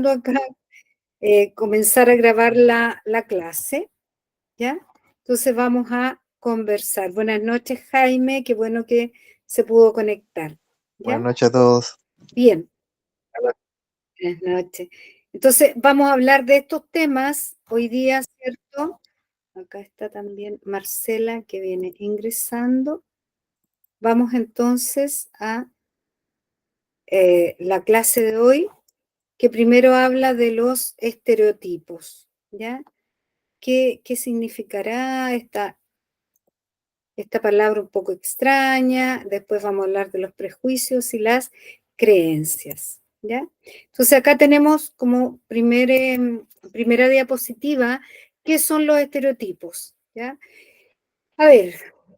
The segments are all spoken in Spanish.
intentando acá comenzar a grabar la clase, ¿ya? Entonces vamos a conversar. Buenas noches, Jaime, qué bueno que se pudo conectar, Buenas ¿ya? noches a todos. Bien, buenas noches. Entonces vamos a hablar de estos temas hoy día, ¿cierto? Acá está también Marcela que viene ingresando. Vamos entonces a la clase de hoy, que primero habla de los estereotipos, ¿ya? ¿Qué significará esta palabra un poco extraña? Después vamos a hablar de los prejuicios y las creencias, ¿ya? Entonces acá tenemos como primera diapositiva, ¿qué son los estereotipos? ¿Ya? A ver,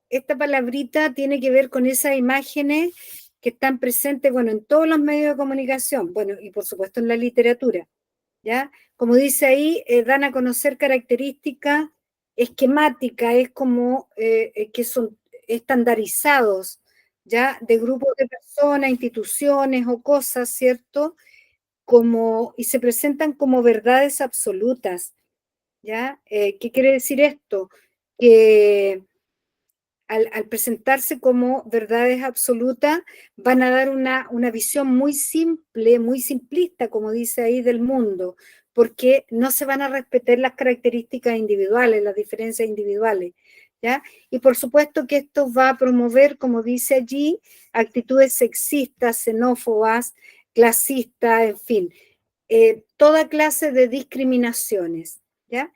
esta palabrita tiene que ver con esas imágenes que están presentes, bueno, en todos los medios de comunicación, bueno, y por supuesto en la literatura, ¿ya? Como dice ahí, dan a conocer características esquemáticas, es como que son estandarizados, ¿ya? De grupos de personas, instituciones o cosas, ¿cierto? Y se presentan como verdades absolutas, ¿ya? ¿Qué quiere decir esto? Que al presentarse como verdades absolutas, van a dar una visión muy simple, muy simplista, como dice ahí, del mundo, porque no se van a respetar las características individuales, las diferencias individuales, ¿ya? Y por supuesto que esto va a promover, como dice allí, actitudes sexistas, xenófobas, clasistas, en fin, toda clase de discriminaciones, ¿ya?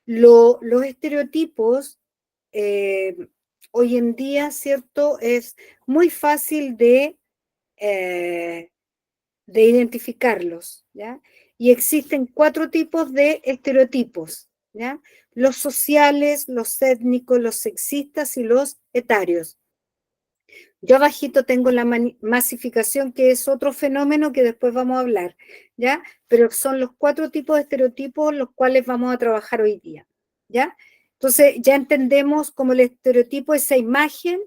Los estereotipos eh, hoy en día, ¿cierto? Es muy fácil de identificarlos, ¿ya? Y existen 4 tipos de estereotipos, ¿ya? Los sociales, los étnicos, los sexistas y los etarios. Yo abajito tengo la masificación, que es otro fenómeno que después vamos a hablar, ¿ya? Pero son los 4 tipos de estereotipos los cuales vamos a trabajar hoy día, ¿ya? Entonces ya entendemos como el estereotipo, esa imagen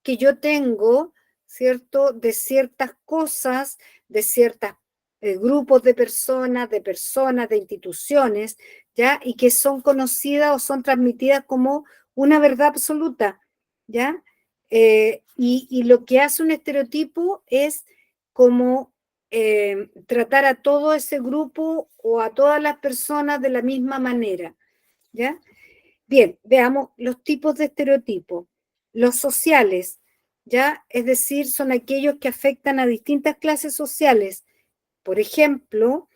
que yo tengo, ¿cierto? De ciertas cosas, de ciertos grupos de personas, de instituciones, ¿ya? Y que son conocidas o son transmitidas como una verdad absoluta, ¿ya? Y lo que hace un estereotipo es como tratar a todo ese grupo o a todas las personas de la misma manera, ¿ya? Bien, veamos los tipos de estereotipos. Los sociales, ¿ya? Es decir, son aquellos que afectan a distintas clases sociales. Por ejemplo,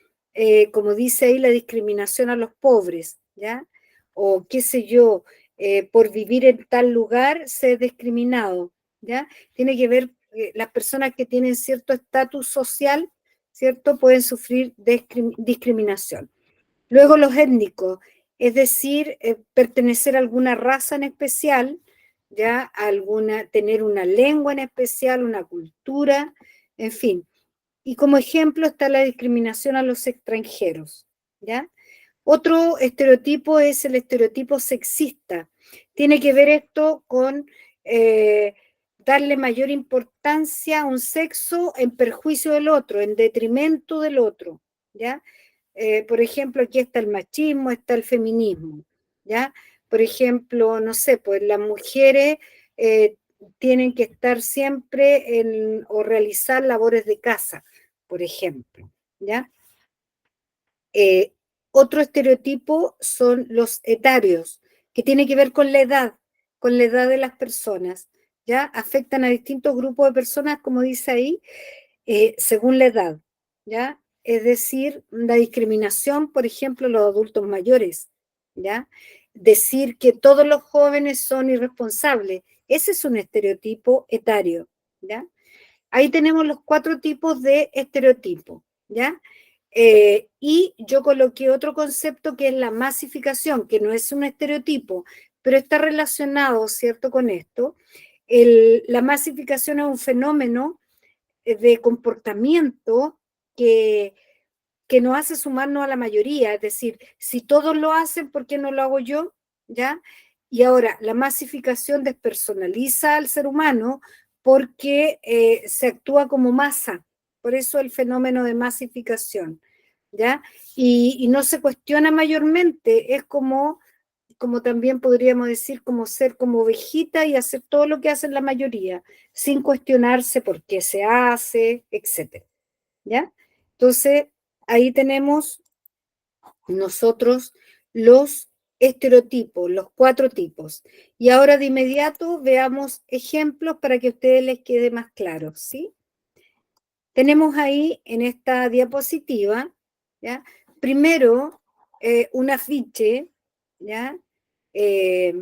como dice ahí, la discriminación a los pobres, ¿ya? O qué sé yo, por vivir en tal lugar ser discriminado, ¿ya? Tiene que ver, las personas que tienen cierto estatus social, ¿cierto? Pueden sufrir discriminación. Luego los étnicos, es decir, pertenecer a alguna raza en especial, ¿ya? Tener una lengua en especial, una cultura, en fin. Y como ejemplo está la discriminación a los extranjeros, ¿ya? Otro estereotipo es el estereotipo sexista. Tiene que ver esto con darle mayor importancia a un sexo en perjuicio del otro, en detrimento del otro, ¿ya? Por ejemplo, aquí está el machismo, está el feminismo, ¿ya? Por ejemplo, no sé, pues las mujeres eh, tienen que estar siempre o realizar labores de casa, por ejemplo, ¿ya? Eh, Otro estereotipo son los etarios, que tiene que ver con la edad de las personas, ¿ya? Afectan a distintos grupos de personas, como dice ahí, según la edad, ¿ya? Es decir, la discriminación, por ejemplo, los adultos mayores, ¿ya? Decir que todos los jóvenes son irresponsables, ese es un estereotipo etario, ¿ya? Ahí tenemos los 4 tipos de estereotipos, ¿ya? Y yo coloqué otro concepto que es la masificación, que no es un estereotipo, pero está relacionado, ¿cierto?, con esto. La masificación es un fenómeno de comportamiento que, que nos hace sumarnos a la mayoría, es decir, si todos lo hacen, ¿por qué no lo hago yo? ¿Ya? Y ahora, la masificación despersonaliza al ser humano porque se actúa como masa, por eso el fenómeno de masificación, ¿ya? Y no se cuestiona mayormente, es como también podríamos decir, como ser como ovejita y hacer todo lo que hacen la mayoría, sin cuestionarse por qué se hace, etcétera, ¿ya? Entonces, ahí tenemos nosotros los estereotipos, los 4 tipos. Y ahora de inmediato veamos ejemplos para que a ustedes les quede más claro, ¿sí? Tenemos ahí en esta diapositiva, ¿ya? Primero, un afiche, ¿ya? Que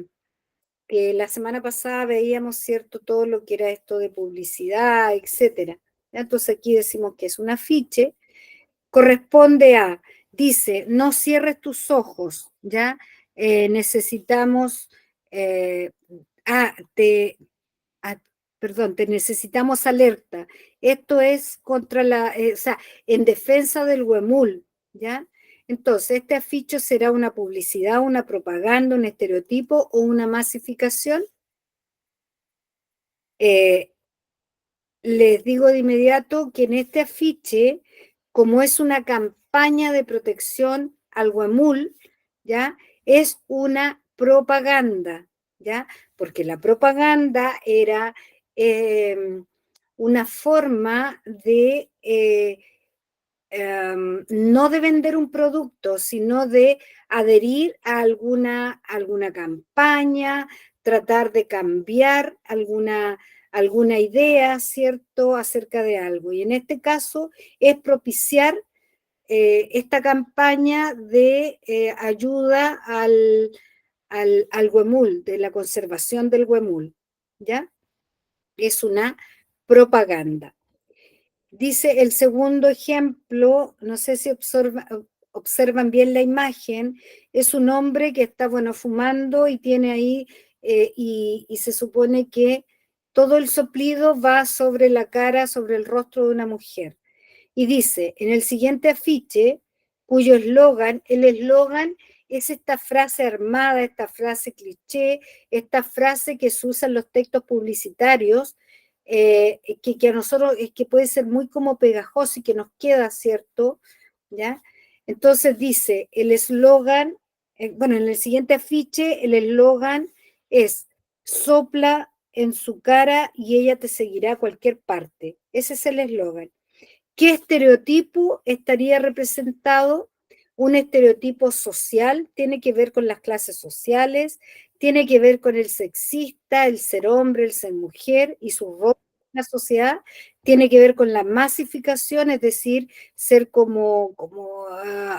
la semana pasada veíamos, ¿cierto?, todo lo que era esto de publicidad, etcétera. ¿Ya? Entonces aquí decimos que es un afiche, corresponde a, dice, no cierres tus ojos, ¿ya? Necesitamos, eh, ah, te, ah, perdón, te necesitamos alerta. Esto es contra o sea, en defensa del huemul, ¿ya? Entonces, este afiche será una publicidad, una propaganda, un estereotipo o una masificación. Eh, Les digo de inmediato que en este afiche, como es una campaña de protección al huemul, ¿ya? Es una propaganda, ¿ya? Porque la propaganda era una forma de no de vender un producto, sino de adherir a alguna campaña, tratar de cambiar alguna idea, ¿cierto?, acerca de algo. Y en este caso es propiciar esta campaña de ayuda al huemul, de la conservación del huemul, ¿ya? Es una propaganda. Dice el segundo ejemplo, no sé si observan bien la imagen, es un hombre que está, bueno, fumando y tiene ahí, y se supone que todo el soplido va sobre la cara, sobre el rostro de una mujer. Y dice, en el siguiente afiche, cuyo el eslogan es esta frase armada, esta frase cliché, esta frase que se usa en los textos publicitarios, que a nosotros es que puede ser muy como pegajoso y que nos queda, ¿cierto? ¿Ya? Entonces dice, el eslogan, bueno, en el siguiente afiche, el eslogan es, sopla en su cara y ella te seguirá a cualquier parte. Ese es el eslogan. ¿Qué estereotipo estaría representado? Un estereotipo social, tiene que ver con las clases sociales, tiene que ver con el sexista, el ser hombre, el ser mujer y su rol en la sociedad, tiene que ver con la masificación, es decir, ser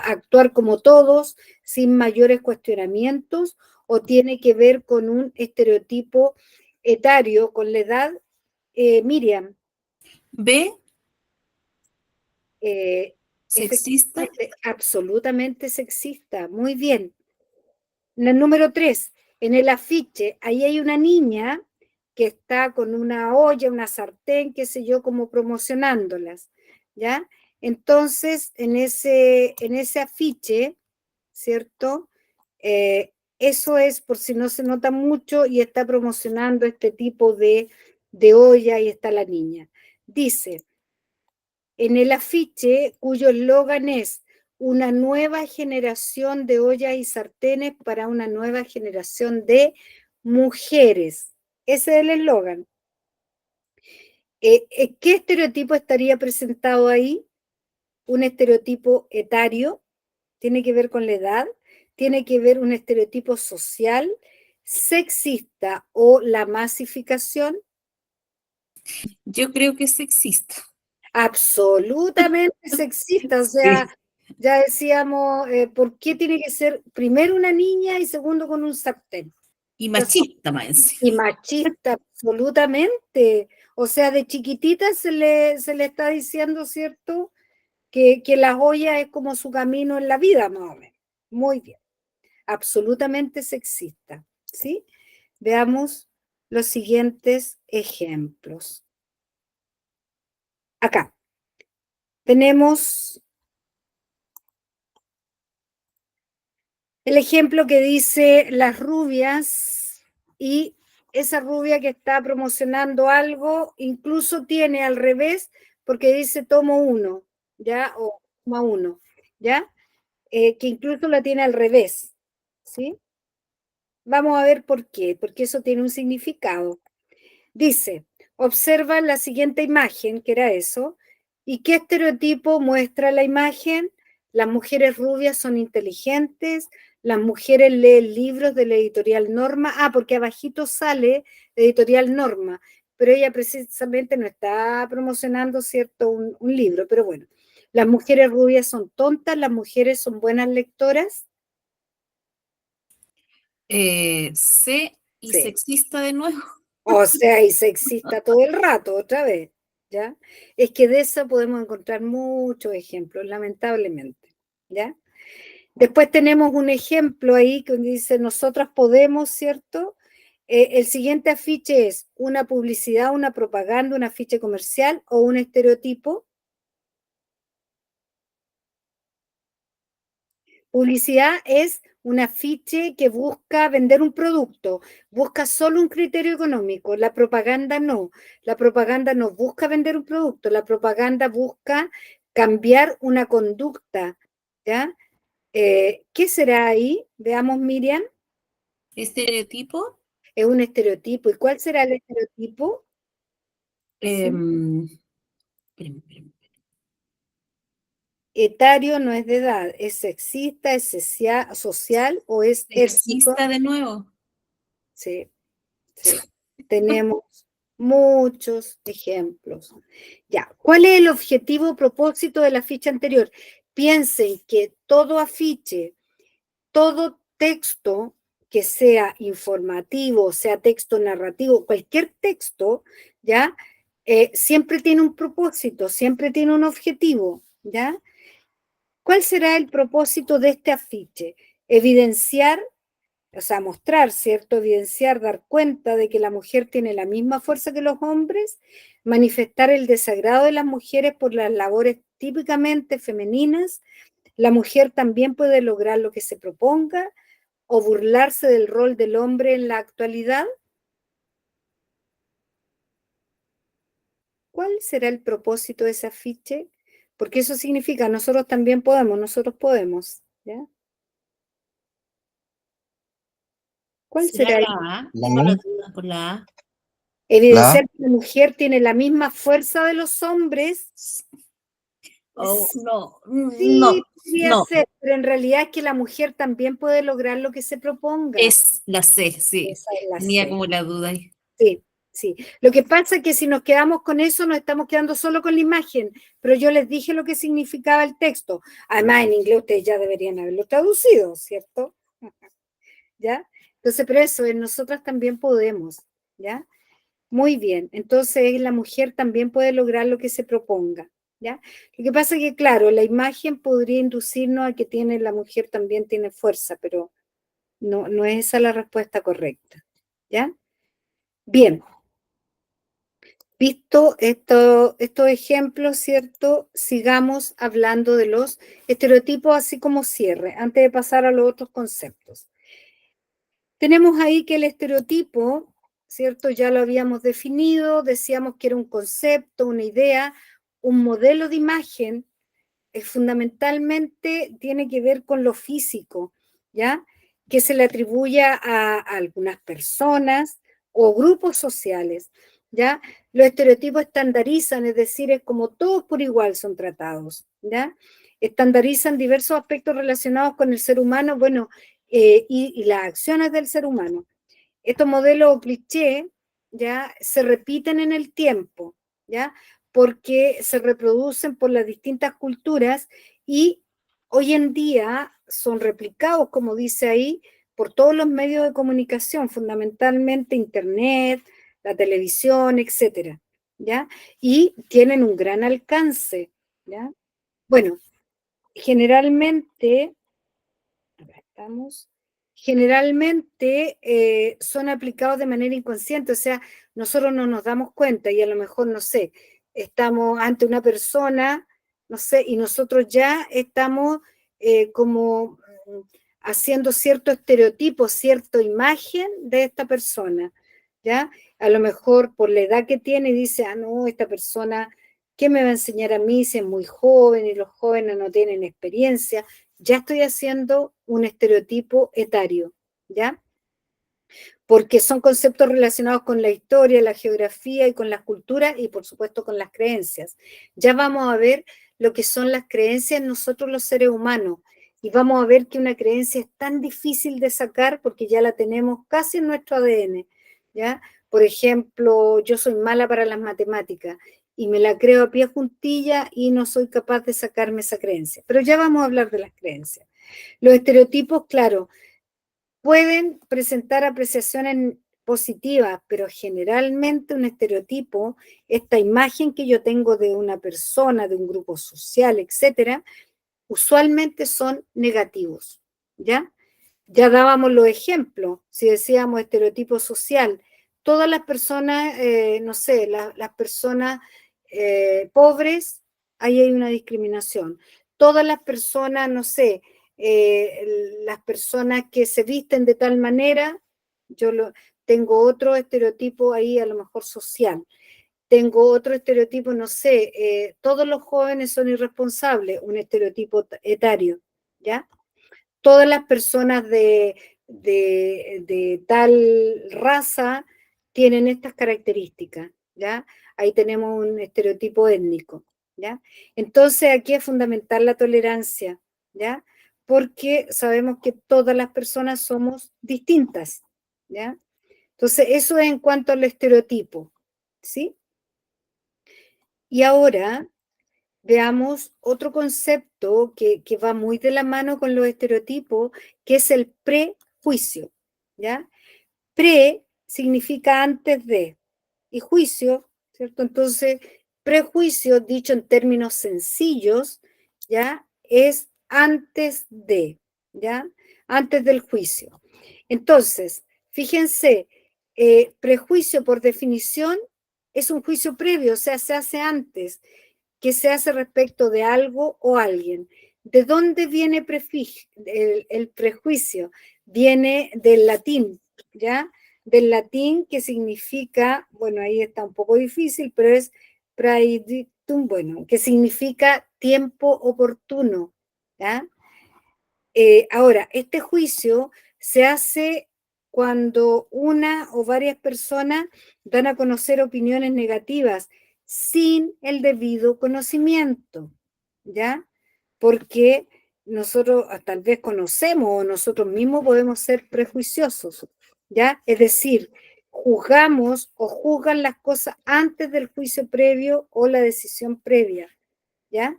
actuar como todos, sin mayores cuestionamientos, o tiene que ver con un estereotipo etario, con la edad. Miriam. B, Eh, sexista. Efectivamente, absolutamente sexista. Muy bien. En el número 3, en el afiche, ahí hay una niña que está con una olla, una sartén, qué sé yo, como promocionándolas, ¿ya? Entonces, en ese afiche, ¿cierto? Eso es, por si no se nota mucho, y está promocionando este tipo de olla y está la niña. Dice, en el afiche, cuyo eslogan es una nueva generación de ollas y sartenes para una nueva generación de mujeres. Ese es el eslogan. ¿Qué estereotipo estaría presentado ahí? Un estereotipo etario, tiene que ver con la edad, tiene que ver un estereotipo social, sexista o la masificación. Yo creo que es sexista. Absolutamente sexista, o sea, Sí. ya decíamos, ¿por qué tiene que ser primero una niña y segundo con un sartén? Y O sea, machista más encima. y machista, absolutamente. O sea, de chiquitita se le está diciendo, ¿cierto?, que la joya es como su camino en la vida, más o menos. Muy bien, absolutamente sexista, ¿sí? Veamos los siguientes ejemplos. Acá tenemos el ejemplo que dice las rubias, y esa rubia que está promocionando algo, incluso tiene al revés, porque dice tomo uno, ¿ya? O toma uno. ¿ya? Que incluso la tiene al revés, ¿sí? Vamos a ver por qué, porque eso tiene un significado. Dice, observa la siguiente imagen, que era eso, ¿y qué estereotipo muestra la imagen? Las mujeres rubias son inteligentes, las mujeres leen libros de la editorial Norma, porque abajito sale editorial Norma, pero ella precisamente no está promocionando, ¿cierto?, un libro, pero bueno, las mujeres rubias son tontas, las mujeres son buenas lectoras. C y Sí. sexista de nuevo. O sea, y sexista todo el rato, otra vez, ¿ya? Es que de eso podemos encontrar muchos ejemplos, lamentablemente, ¿ya? Después tenemos un ejemplo ahí que dice, nosotras podemos, ¿cierto? El siguiente afiche es una publicidad, una propaganda, un afiche comercial o un estereotipo. Publicidad es un afiche que busca vender un producto, busca solo un criterio económico. La propaganda no. La propaganda no busca vender un producto, la propaganda busca cambiar una conducta, ¿ya? ¿Qué será ahí? Veamos, Miriam. Estereotipo. Es un estereotipo. ¿Y cuál será el estereotipo? ¿Sí? Espérame, espérame. Etario no es de edad, es sexista, es social o es étnico. Sexista de nuevo. Sí. Sí, tenemos muchos ejemplos. Ya, ¿cuál es el objetivo o propósito de la ficha anterior? Piensen que todo afiche, todo texto que sea informativo, sea texto narrativo, cualquier texto, ¿ya? Siempre tiene un propósito, siempre tiene un objetivo, ¿ya? ¿Cuál será el propósito de este afiche? Evidenciar, o sea, mostrar, ¿cierto? Evidenciar, dar cuenta de que la mujer tiene la misma fuerza que los hombres, manifestar el desagrado de las mujeres por las labores típicamente femeninas, la mujer también puede lograr lo que se proponga, o burlarse del rol del hombre en la actualidad. ¿Cuál será el propósito de ese afiche? Porque eso significa, nosotros también podemos, nosotros podemos, ¿ya? ¿Cuál ¿Será será el la A? La Tengo la A, duda por la A. la A, evidenciar que la mujer tiene la misma fuerza de los hombres? Oh, no, Sí, no, podría no. ser, pero en realidad es que la mujer también puede lograr lo que se proponga. Es la C, sí. Esa es la Tenía C. como la duda ahí. Sí, sí. Lo que pasa es que si nos quedamos con eso, nos estamos quedando solo con la imagen, pero yo les dije lo que significaba el texto. Además, en inglés ustedes ya deberían haberlo traducido, ¿cierto? ¿Ya? Entonces, pero eso, en nosotras también podemos, ¿ya? Muy bien, entonces la mujer también puede lograr lo que se proponga, ¿ya? Lo que pasa es que, claro, la imagen podría inducirnos a que tiene, la mujer también tiene fuerza, pero no es esa la respuesta correcta, ¿ya? Bien, visto estos ejemplos, ¿cierto? Sigamos hablando de los estereotipos así como cierre, antes de pasar a los otros conceptos. Tenemos ahí que el estereotipo, ¿cierto? Ya lo habíamos definido, decíamos que era un concepto, una idea, un modelo de imagen, fundamentalmente tiene que ver con lo físico, ¿ya? Que se le atribuye a algunas personas o grupos sociales, ¿ya? Los estereotipos estandarizan, es decir, es como todos por igual son tratados, ¿ya? Estandarizan diversos aspectos relacionados con el ser humano, bueno, y las acciones del ser humano. Estos modelos o clichés ya se repiten en el tiempo, ¿ya? Porque se reproducen por las distintas culturas y hoy en día son replicados, como dice ahí, por todos los medios de comunicación, fundamentalmente internet, la televisión, etcétera, ¿ya? Y tienen un gran alcance, ¿ya? Bueno, generalmente, acá estamos, generalmente son aplicados de manera inconsciente, o sea, nosotros no nos damos cuenta y a lo mejor, no sé, estamos ante una persona, no sé, y nosotros ya estamos como haciendo cierto estereotipo, cierta imagen de esta persona, ¿ya? A lo mejor por la edad que tiene dice, ah, no, esta persona ¿Qué me va a enseñar a mí si es muy joven y los jóvenes no tienen experiencia? Ya estoy haciendo un estereotipo etario, ¿ya? Porque son conceptos relacionados con la historia, la geografía y con las culturas y por supuesto con las creencias. Ya vamos a ver lo que son las creencias en nosotros los seres humanos y vamos a ver que una creencia es tan difícil de sacar porque ya la tenemos casi en nuestro ADN, ¿ya? Por ejemplo, yo soy mala para las matemáticas y me la creo a pie juntilla y no soy capaz de sacarme esa creencia. Pero ya vamos a hablar de las creencias. Los estereotipos, claro, pueden presentar apreciaciones positivas, pero generalmente un estereotipo, esta imagen que yo tengo de una persona, de un grupo social, etcétera, usualmente son negativos, ¿ya? Ya dábamos los ejemplos, si decíamos estereotipo social, todas las personas, no sé, las personas pobres, ahí hay una discriminación. Todas las personas, no sé, las personas que se visten de tal manera, tengo otro estereotipo ahí a lo mejor social. Tengo otro estereotipo, no sé, todos los jóvenes son irresponsables, un estereotipo etario, ¿ya? Todas las personas de tal raza tienen estas características, ¿ya? Ahí tenemos un estereotipo étnico, ¿ya? Entonces aquí es fundamental la tolerancia, ¿ya? Porque sabemos que todas las personas somos distintas, ¿ya? Entonces eso es en cuanto al estereotipo, ¿sí? Y ahora veamos otro concepto que va muy de la mano con los estereotipos, que es el prejuicio, ¿ya? Pre significa antes de, y juicio, ¿cierto? Entonces, prejuicio, dicho en términos sencillos, ¿ya? Es antes de, ¿ya? Antes del juicio. Entonces, fíjense, prejuicio por definición es un juicio previo, o sea, se hace antes que se hace respecto de algo o alguien. ¿De dónde viene el prejuicio? Viene del latín, ¿ya? Del latín que significa, bueno, ahí está un poco difícil, pero es praedictum, bueno, que significa tiempo oportuno, ¿ya? Ahora, este juicio se hace cuando una o varias personas dan a conocer opiniones negativas sin el debido conocimiento, ¿ya? Porque nosotros tal vez conocemos o nosotros mismos podemos ser prejuiciosos, ¿ya? Es decir, juzgamos o juzgan las cosas antes del juicio previo o la decisión previa, ¿ya?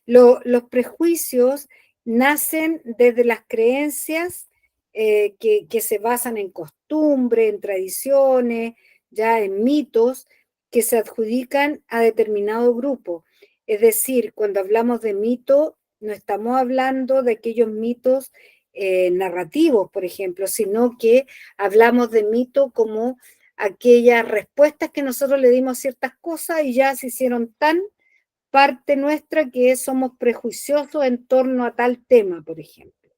Los prejuicios nacen desde las creencias que se basan en costumbres, en tradiciones, ya en mitos que se adjudican a determinado grupo. Es decir, cuando hablamos de mito, no estamos hablando de aquellos mitos narrativos, por ejemplo, sino que hablamos de mito como aquellas respuestas que nosotros le dimos a ciertas cosas y ya se hicieron tan parte nuestra que somos prejuiciosos en torno a tal tema, por ejemplo,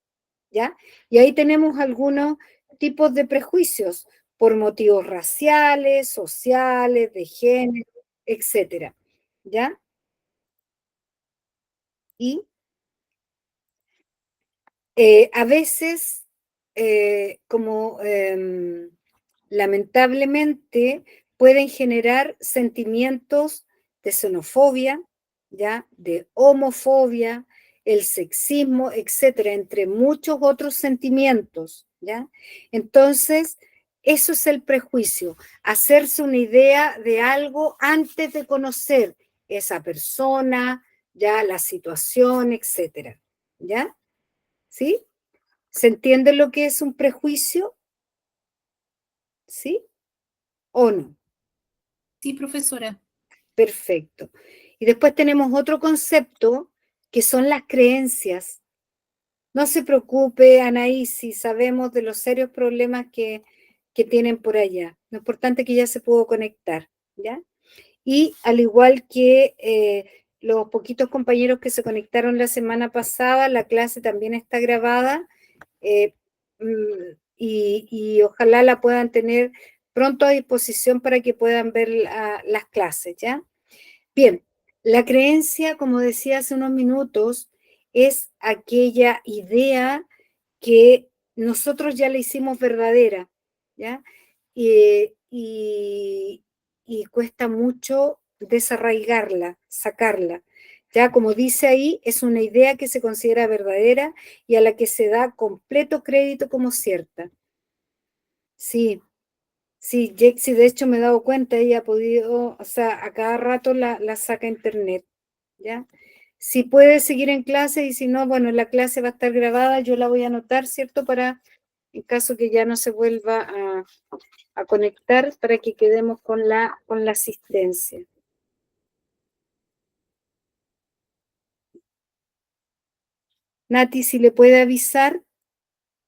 ¿ya? Y ahí tenemos algunos tipos de prejuicios por motivos raciales, sociales, de género, etcétera, ¿ya? Y a veces, como lamentablemente, pueden generar sentimientos de xenofobia, ¿ya? De homofobia, el sexismo, etcétera, entre muchos otros sentimientos, ¿ya? Entonces, eso es el prejuicio, hacerse una idea de algo antes de conocer esa persona, ya la situación, etcétera, ¿ya? ¿Sí? ¿Se entiende lo que es un prejuicio? ¿Sí o no? Sí, profesora. Perfecto. Y después tenemos otro concepto que son las creencias. No se preocupe, Anaí, si sabemos de los serios problemas que tienen por allá. Lo importante es que ya se pudo conectar, ¿ya? Y al igual que los poquitos compañeros que se conectaron la semana pasada, la clase también está grabada eh, y ojalá la puedan tener pronto a disposición para que puedan ver las clases, ¿ya? Bien, La creencia, como decía hace unos minutos, es aquella idea que nosotros ya la hicimos verdadera, ¿ya? Y, y cuesta mucho desarraigarla, sacarla. Ya, como dice ahí, es una idea que se considera verdadera y a la que se da completo crédito como cierta. Sí, sí, Jexi, de hecho me he dado cuenta, ella ha podido, o sea, a cada rato la saca a internet, ¿ya? Si puede seguir en clase y si no, bueno, la clase va a estar grabada, yo la voy a anotar, ¿cierto? Para, en caso que ya no se vuelva a conectar, para que quedemos con la asistencia. Nati, si le puede avisar,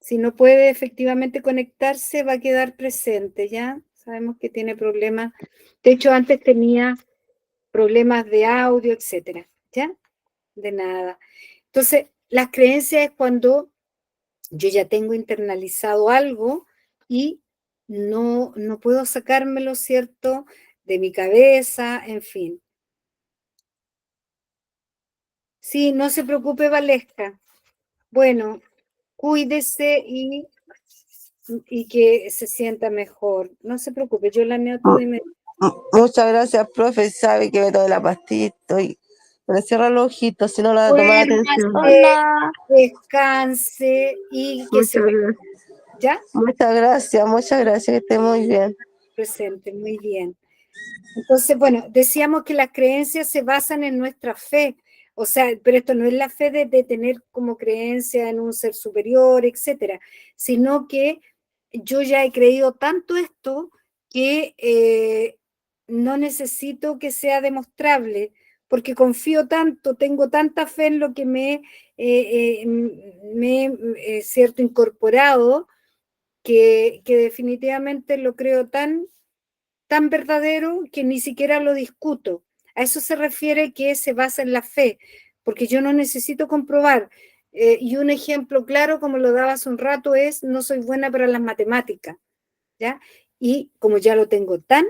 si no puede efectivamente conectarse, va a quedar presente, ¿ya? Sabemos que tiene problemas. De hecho, antes tenía problemas de audio, etcétera, ¿ya? De nada. Entonces, las creencias es cuando yo ya tengo internalizado algo y no puedo sacármelo, ¿cierto? De mi cabeza, en fin. Sí, no se preocupe, Valesca. Bueno, cuídese y que se sienta mejor. No se preocupe, yo la anoto de inmediato. Muchas gracias, profe. Sabe que me tomé la pastilla y estoy. Me cierra los ojitos, si no la voy a tomar atención. Duérmase, descanse y que se Muchas vea. gracias. ¿Ya? Muchas gracias, que esté muy bien. Presente, muy bien. Entonces, bueno, decíamos que las creencias se basan en nuestra fe, o sea, pero esto no es la fe de tener como creencia en un ser superior, etcétera, sino que yo ya he creído tanto esto que no necesito que sea demostrable, porque confío tanto, tengo tanta fe en lo que me he, cierto, incorporado, que definitivamente lo creo tan verdadero que ni siquiera lo discuto. A eso se refiere que se basa en la fe, porque yo no necesito comprobar. Y un ejemplo claro, como lo daba hace un rato, es no soy buena para las matemáticas, ¿ya? Y como ya lo tengo tan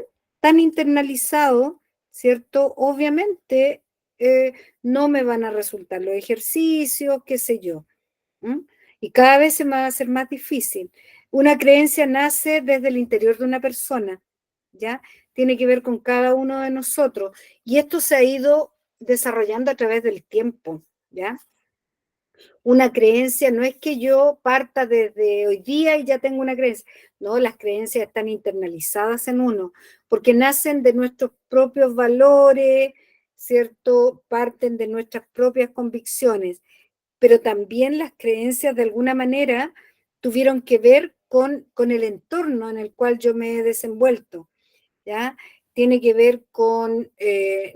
internalizado, ¿cierto? Obviamente no me van a resultar los ejercicios, qué sé yo. ¿Mm? Y cada vez se me va a hacer más difícil. Una creencia nace desde el interior de una persona, ¿ya? Tiene que ver con cada uno de nosotros. Y esto se ha ido desarrollando a través del tiempo, ¿ya? Una creencia no es que yo parta desde hoy día y ya tengo una creencia. No, las creencias están internalizadas en uno, porque nacen de nuestros propios valores, ¿cierto? Parten de nuestras propias convicciones, pero también las creencias de alguna manera tuvieron que ver con el entorno en el cual yo me he desenvuelto, ¿ya? Tiene que ver con,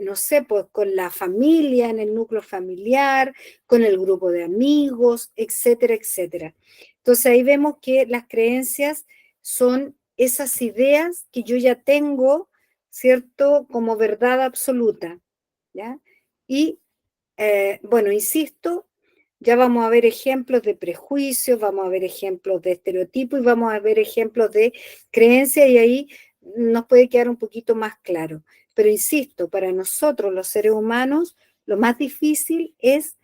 no sé, pues con la familia, en el núcleo familiar, con el grupo de amigos, etcétera, etcétera. Entonces ahí vemos que las creencias son esas ideas que yo ya tengo, ¿cierto? Como verdad absoluta, ¿ya? Y, bueno, insisto, ya vamos a ver ejemplos de prejuicios, vamos a ver ejemplos de estereotipos y vamos a ver ejemplos de creencias y ahí nos puede quedar un poquito más claro. Pero insisto, para nosotros los seres humanos, lo más difícil es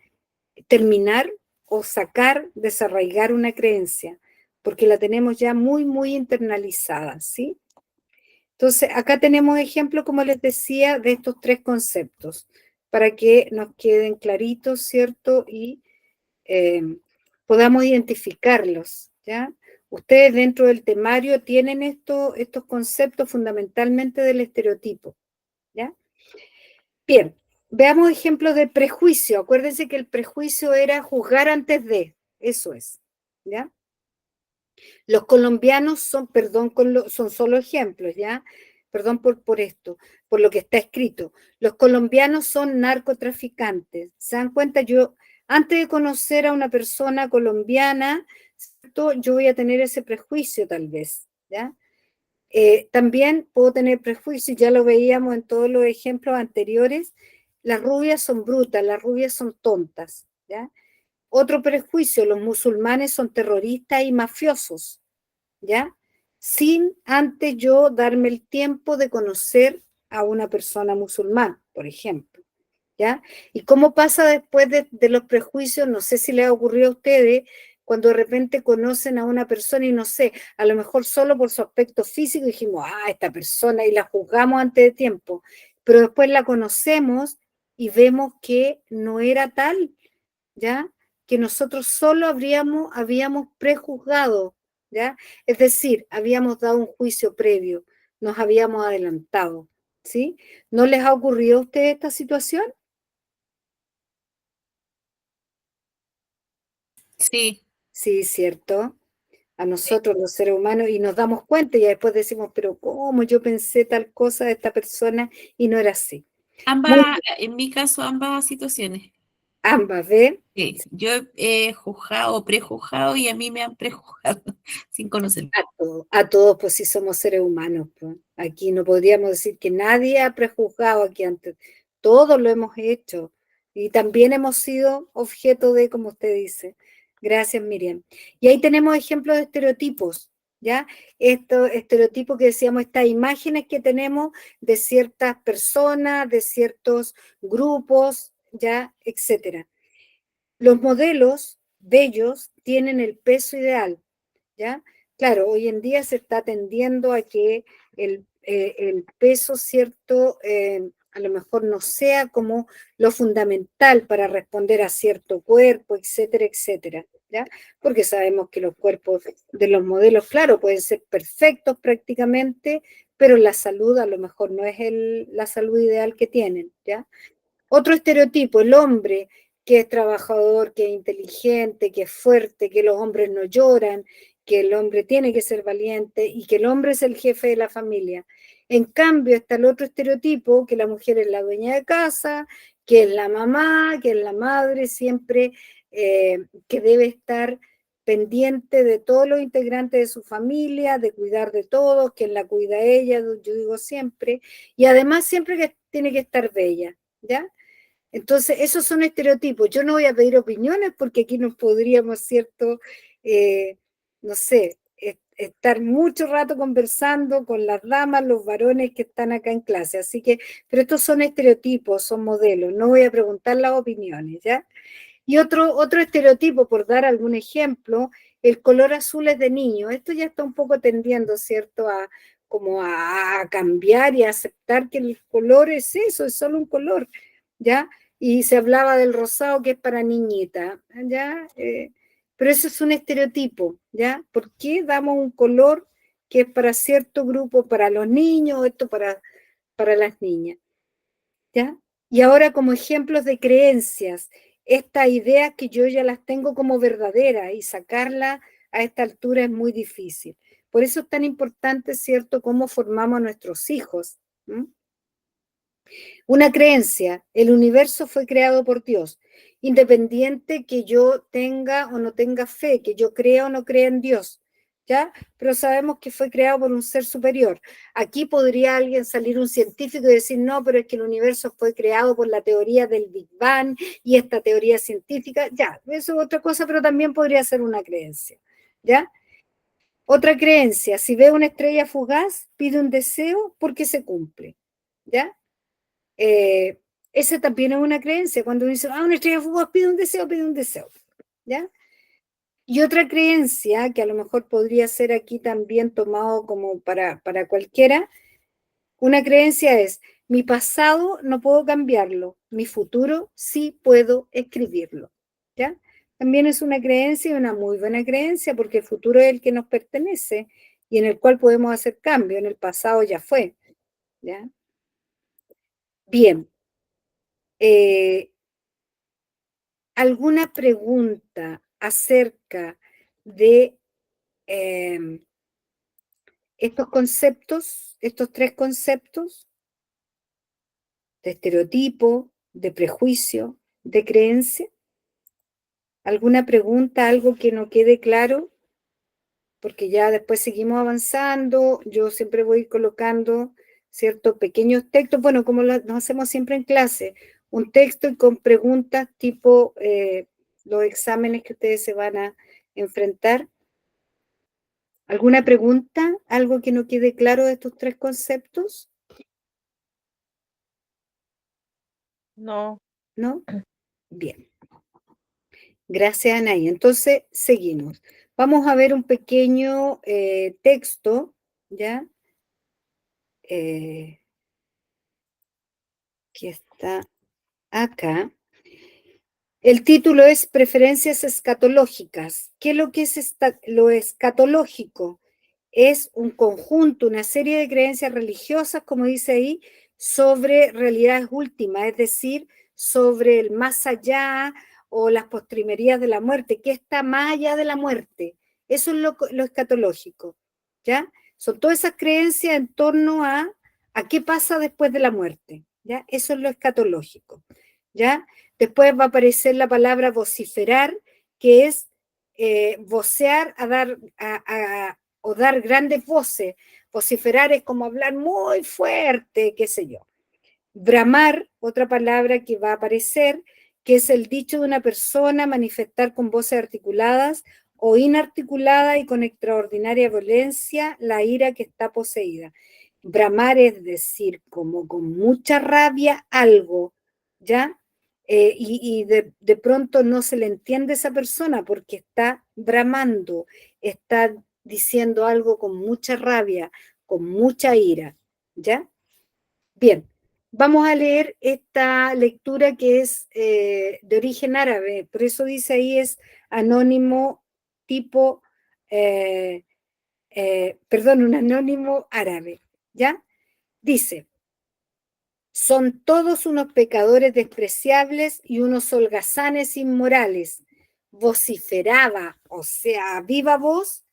terminar o sacar, desarraigar una creencia, porque la tenemos ya muy internalizada, ¿sí? Entonces, acá tenemos ejemplos, como les decía, de estos tres conceptos, para que nos queden claritos, ¿cierto? Y eh, podamos identificarlos, ¿ya? Ustedes dentro del temario tienen estos conceptos fundamentalmente del estereotipo, ¿ya? Bien, veamos ejemplos de prejuicio. Acuérdense que el prejuicio era juzgar antes de, eso es, ¿ya? Los colombianos son, perdón, son solo ejemplos, ¿ya? Perdón por esto, por lo que está escrito. Los colombianos son narcotraficantes. ¿Se dan cuenta? Yo, antes de conocer a una persona colombiana, ¿cierto? Yo voy a tener ese prejuicio tal vez, ¿ya? También puedo tener prejuicios, ya lo veíamos en todos los ejemplos anteriores, las rubias son brutas, las rubias son tontas, ¿ya? Otro prejuicio, los musulmanes son terroristas y mafiosos, ¿ya? Sin antes yo darme el tiempo de conocer a una persona musulmana, por ejemplo, ¿ya? ¿Y cómo pasa después de los prejuicios? No sé si les ha ocurrido a ustedes, cuando de repente conocen a una persona y no sé, a lo mejor solo por su aspecto físico dijimos, esta persona, y la juzgamos antes de tiempo, pero después la conocemos y vemos que no era tal, ¿ya? Que nosotros solo habíamos prejuzgado, ¿ya? Es decir, habíamos dado un juicio previo, nos habíamos adelantado, ¿sí? ¿No les ha ocurrido a ustedes esta situación? Sí, Sí, cierto. A nosotros los seres humanos y nos damos cuenta y después decimos, pero ¿cómo yo pensé tal cosa de esta persona y no era así? Muy ambas, bien, en mi caso, ambas situaciones. ambas, ¿ven? Sí, yo he juzgado o prejuzgado y a mí me han prejuzgado sin conocerme. A todos, pues sí somos seres humanos, pues. Aquí no podríamos decir que nadie ha prejuzgado aquí antes. Todos lo hemos hecho. Y también hemos sido objeto de, como usted dice. Gracias, Miriam. Y ahí tenemos ejemplos de estereotipos, ¿ya? Estos estereotipos que decíamos, estas imágenes que tenemos de ciertas personas, de ciertos grupos, ¿ya? Etcétera. Los modelos bellos tienen el peso ideal, ¿ya? Claro, hoy en día se está tendiendo a que el peso, ¿cierto? A lo mejor no sea como lo fundamental para responder a cierto cuerpo, etcétera, etcétera, ¿ya? Porque sabemos que los cuerpos de los modelos, claro, pueden ser perfectos prácticamente, pero la salud a lo mejor no es la salud ideal que tienen, ¿ya? Otro estereotipo, el hombre que es trabajador, que es inteligente, que es fuerte, que los hombres no lloran, que el hombre tiene que ser valiente y que el hombre es el jefe de la familia. En cambio, está el otro estereotipo, que la mujer es la dueña de casa, que es la mamá, que es la madre, siempre que debe estar pendiente de todos los integrantes de su familia, de cuidar de todos, que la cuida ella, yo digo siempre, y además siempre que tiene que estar bella, ¿ya? Entonces, esos son estereotipos. Yo no voy a pedir opiniones porque aquí nos podríamos, ¿cierto? No sé, estar mucho rato conversando con las damas, los varones que están acá en clase. Así que, pero estos son estereotipos, son modelos. No voy a preguntar las opiniones, ¿ya? Y otro estereotipo, por dar algún ejemplo, el color azul es de niño. Esto ya está un poco tendiendo, ¿cierto? Como a cambiar y a aceptar que el color es eso, es solo un color, ¿ya? Y se hablaba del rosado que es para niñita, ¿ya? Pero eso es un estereotipo, ¿ya? ¿Por qué damos un color que es para cierto grupo, para los niños, esto para las niñas, ¿ya? Y ahora como ejemplos de creencias, estas ideas que yo ya las tengo como verdaderas y sacarlas a esta altura es muy difícil. Por eso es tan importante, ¿cierto?, cómo formamos a nuestros hijos. ¿Mm? Una creencia, el universo fue creado por Dios, independiente que yo tenga o no tenga fe, que yo crea o no crea en Dios, ¿ya? Pero sabemos que fue creado por un ser superior. Aquí podría alguien salir un científico y decir, no, pero es que el universo fue creado por la teoría del Big Bang y esta teoría científica, ya, eso es otra cosa, pero también podría ser una creencia, ¿ya? Otra creencia, si ve una estrella fugaz, pide un deseo porque se cumple, ¿ya? Eh, esa también es una creencia. Cuando uno dice, una estrella fugaz pide un deseo, ¿ya? Y otra creencia, que a lo mejor podría ser aquí también tomado como para cualquiera, una creencia es, mi pasado no puedo cambiarlo, mi futuro sí puedo escribirlo, ¿ya? También es una creencia y una muy buena creencia porque el futuro es el que nos pertenece y en el cual podemos hacer cambio, en el pasado ya fue, ¿ya? Bien, eh, ¿alguna pregunta acerca de estos conceptos, estos tres conceptos de estereotipo, de prejuicio, de creencia? ¿Alguna pregunta, algo que no quede claro? Porque ya después seguimos avanzando, yo siempre voy colocando ciertos pequeños textos, bueno, como nos hacemos siempre en clase, un texto y con preguntas tipo los exámenes que ustedes se van a enfrentar. ¿Alguna pregunta? ¿Algo que no quede claro de estos tres conceptos? No. ¿no? Bien. Gracias, Anaí. Entonces, seguimos. Vamos a ver un pequeño texto, ¿ya? Que está acá. El título es Preferencias escatológicas. ¿Qué es lo que es lo escatológico? Es un conjunto, una serie de creencias religiosas, como dice ahí, sobre realidades últimas, es decir, sobre el más allá o las postrimerías de la muerte, que está más allá de la muerte. Eso es lo escatológico, ¿ya? Son todas esas creencias en torno a qué pasa después de la muerte, ¿ya? Eso es lo escatológico, ¿ya? Después va a aparecer la palabra vociferar, que es vocear o dar grandes voces. Vociferar es como hablar muy fuerte, qué sé yo. Bramar, otra palabra que va a aparecer, que es el dicho de una persona, manifestar con voces articuladas o inarticulada y con extraordinaria violencia la ira que está poseída. Bramar es decir, como con mucha rabia algo, ¿ya? Y de pronto no se le entiende a esa persona porque está bramando, está diciendo algo con mucha rabia, con mucha ira, ¿ya? Bien, vamos a leer esta lectura que es de origen árabe, por eso dice ahí es anónimo tipo, perdón, un anónimo árabe, ¿ya? Dice, son todos unos pecadores despreciables y unos holgazanes inmorales. Vociferaba, o sea, a viva voz,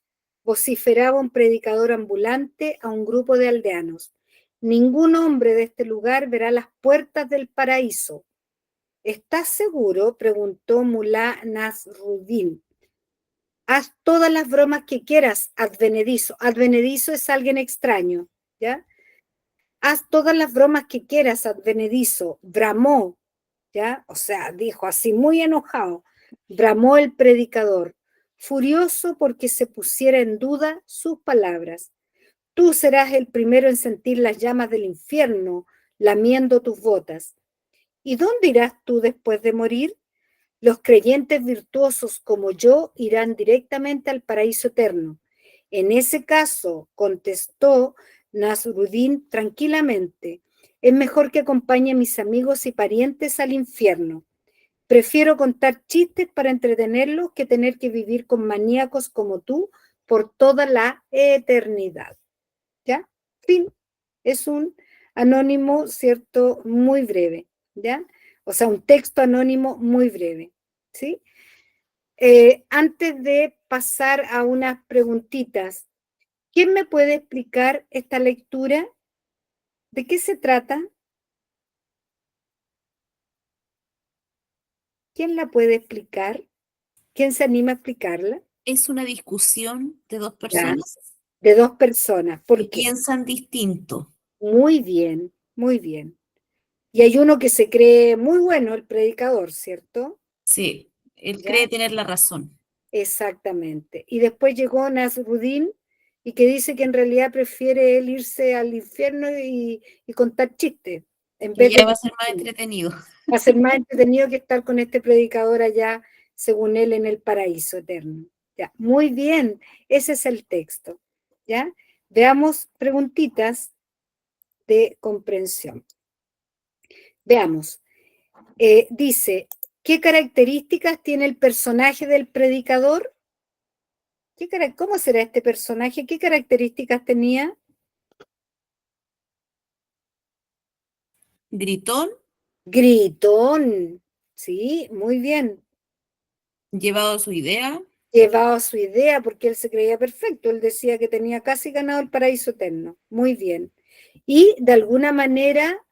vociferaba un predicador ambulante a un grupo de aldeanos. Ningún hombre de este lugar verá las puertas del paraíso. ¿Estás seguro?, preguntó Mulá Nasruddin. Haz todas las bromas que quieras, advenedizo. Advenedizo es alguien extraño, ¿ya? Haz todas las bromas que quieras, advenedizo. Bramó, ¿ya? O sea, dijo así muy enojado. Bramó el predicador, furioso porque se pusiera en duda sus palabras. Tú serás el primero en sentir las llamas del infierno lamiendo tus botas. ¿Y dónde irás tú después de morir? Los creyentes virtuosos como yo irán directamente al paraíso eterno. En ese caso, contestó Nasruddin tranquilamente, es mejor que acompañe a mis amigos y parientes al infierno. Prefiero contar chistes para entretenerlos que tener que vivir con maníacos como tú por toda la eternidad. ¿Ya? Fin. Es un anónimo, ¿cierto? Muy breve, ¿ya? O sea, un texto anónimo muy breve, ¿sí? Antes de pasar a unas preguntitas, ¿quién me puede explicar esta lectura? ¿De qué se trata? ¿Quién la puede explicar? ¿Quién se anima a explicarla? Es una discusión de dos Ya, personas de dos personas. que ¿Por qué? piensan distinto. Muy bien, muy bien. Y hay uno que se cree muy bueno, el predicador, ¿cierto? Sí, él ¿Ya? cree tener la razón. Exactamente. Y después llegó Nasruddin y que dice que en realidad prefiere él irse al infierno y contar chistes en Que vez ya de va a ser más entretenido. va a ser más entretenido que estar con este predicador allá, según él, en el paraíso eterno. Ya, muy bien, ese es el texto. ¿Ya? Veamos preguntitas de comprensión. Veamos. Dice, ¿qué características tiene el personaje del predicador? ¿Cómo será este personaje? ¿Qué características tenía? Gritón, Gritón. Sí, muy bien. llevado a su idea, Llevaba a su idea porque él se creía perfecto. Él decía que tenía casi ganado el paraíso eterno. Muy bien. Y de alguna manera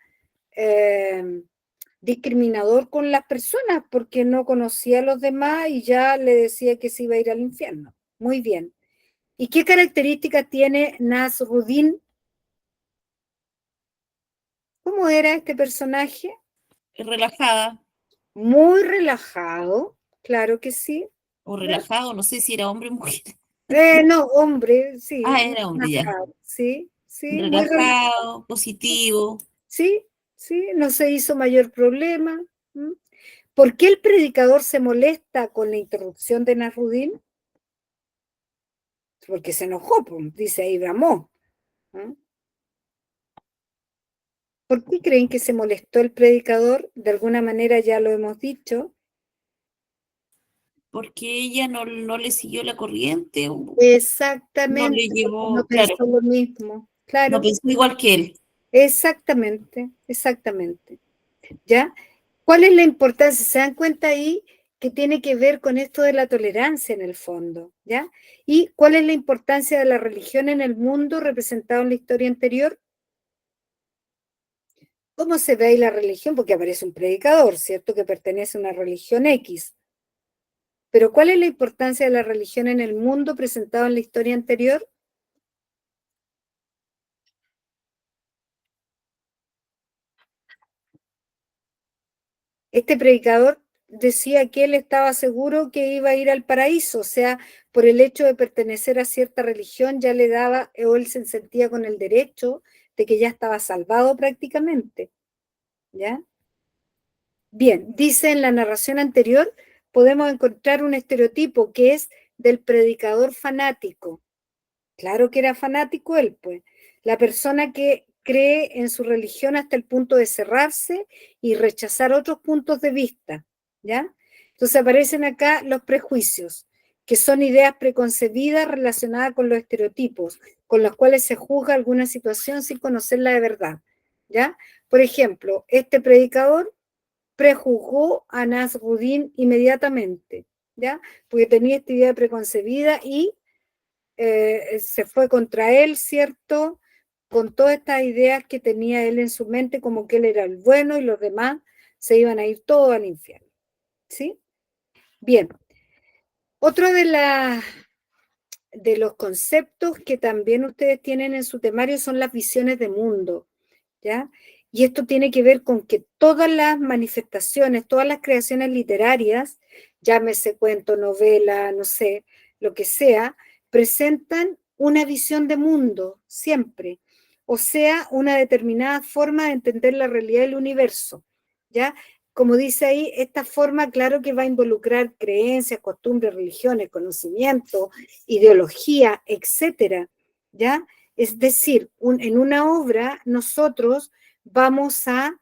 discriminador con las personas porque no conocía a los demás y ya le decía que se iba a ir al infierno. Muy bien. ¿Y qué características tiene Nasruddin? ¿Cómo era este personaje? relajada Muy relajado, claro que sí. o ¿Ya? relajado, no sé si era hombre o mujer. No, hombre, sí, Ah, muy era hombre ya. relajado, sí, sí, muy relajado. Relajado, positivo. Sí, sí, no se hizo mayor problema. ¿M? ¿Por qué el predicador se molesta con la interrupción de Nasrudin? Porque se enojó, pues, dice ahí Bramó. ¿No? ¿Por qué creen que se molestó el predicador? De alguna manera ya lo hemos dicho. Porque ella no le siguió la corriente, o no Exactamente, le porque no llevó, claro, pensó lo mismo. no Claro, pensó igual que él. exactamente, exactamente. ¿Ya? ¿Cuál es la importancia? ¿Se dan cuenta ahí que tiene que ver con esto de la tolerancia en el fondo? ¿Ya? ¿Y cuál es la importancia de la religión en el mundo representado en la historia anterior? ¿Cómo se ve ahí la religión? Porque aparece un predicador, ¿cierto? Que pertenece a una religión X. Pero ¿cuál es la importancia de la religión en el mundo presentado en la historia anterior? Este predicador decía que él estaba seguro que iba a ir al paraíso, o sea, por el hecho de pertenecer a cierta religión ya le daba, o él se sentía con el derecho de que ya estaba salvado prácticamente, ¿ya? Bien, dice en la narración anterior, podemos encontrar un estereotipo que es del predicador fanático. Claro que era fanático él, pues. La persona que cree en su religión hasta el punto de cerrarse y rechazar otros puntos de vista, ¿ya? Entonces aparecen acá los prejuicios, que son ideas preconcebidas relacionadas con los estereotipos, con los cuales se juzga alguna situación sin conocerla de verdad, ¿ya? Por ejemplo, este predicador prejuzgó a Nasruddin inmediatamente, ¿ya? Porque tenía esta idea preconcebida y se fue contra él, ¿cierto? Con todas estas ideas que tenía él en su mente, como que él era el bueno y los demás se iban a ir todos al infierno, ¿sí? Bien, otro de los conceptos que también ustedes tienen en su temario son las visiones de mundo, ¿ya? Y esto tiene que ver con que todas las manifestaciones, todas las creaciones literarias, llámese cuento, novela, no sé, lo que sea, presentan una visión de mundo, siempre. O sea, una determinada forma de entender la realidad del universo, ¿ya? Como dice ahí, esta forma, claro que va a involucrar creencias, costumbres, religiones, conocimiento, ideología, etcétera, ¿ya? Es decir, en una obra nosotros vamos a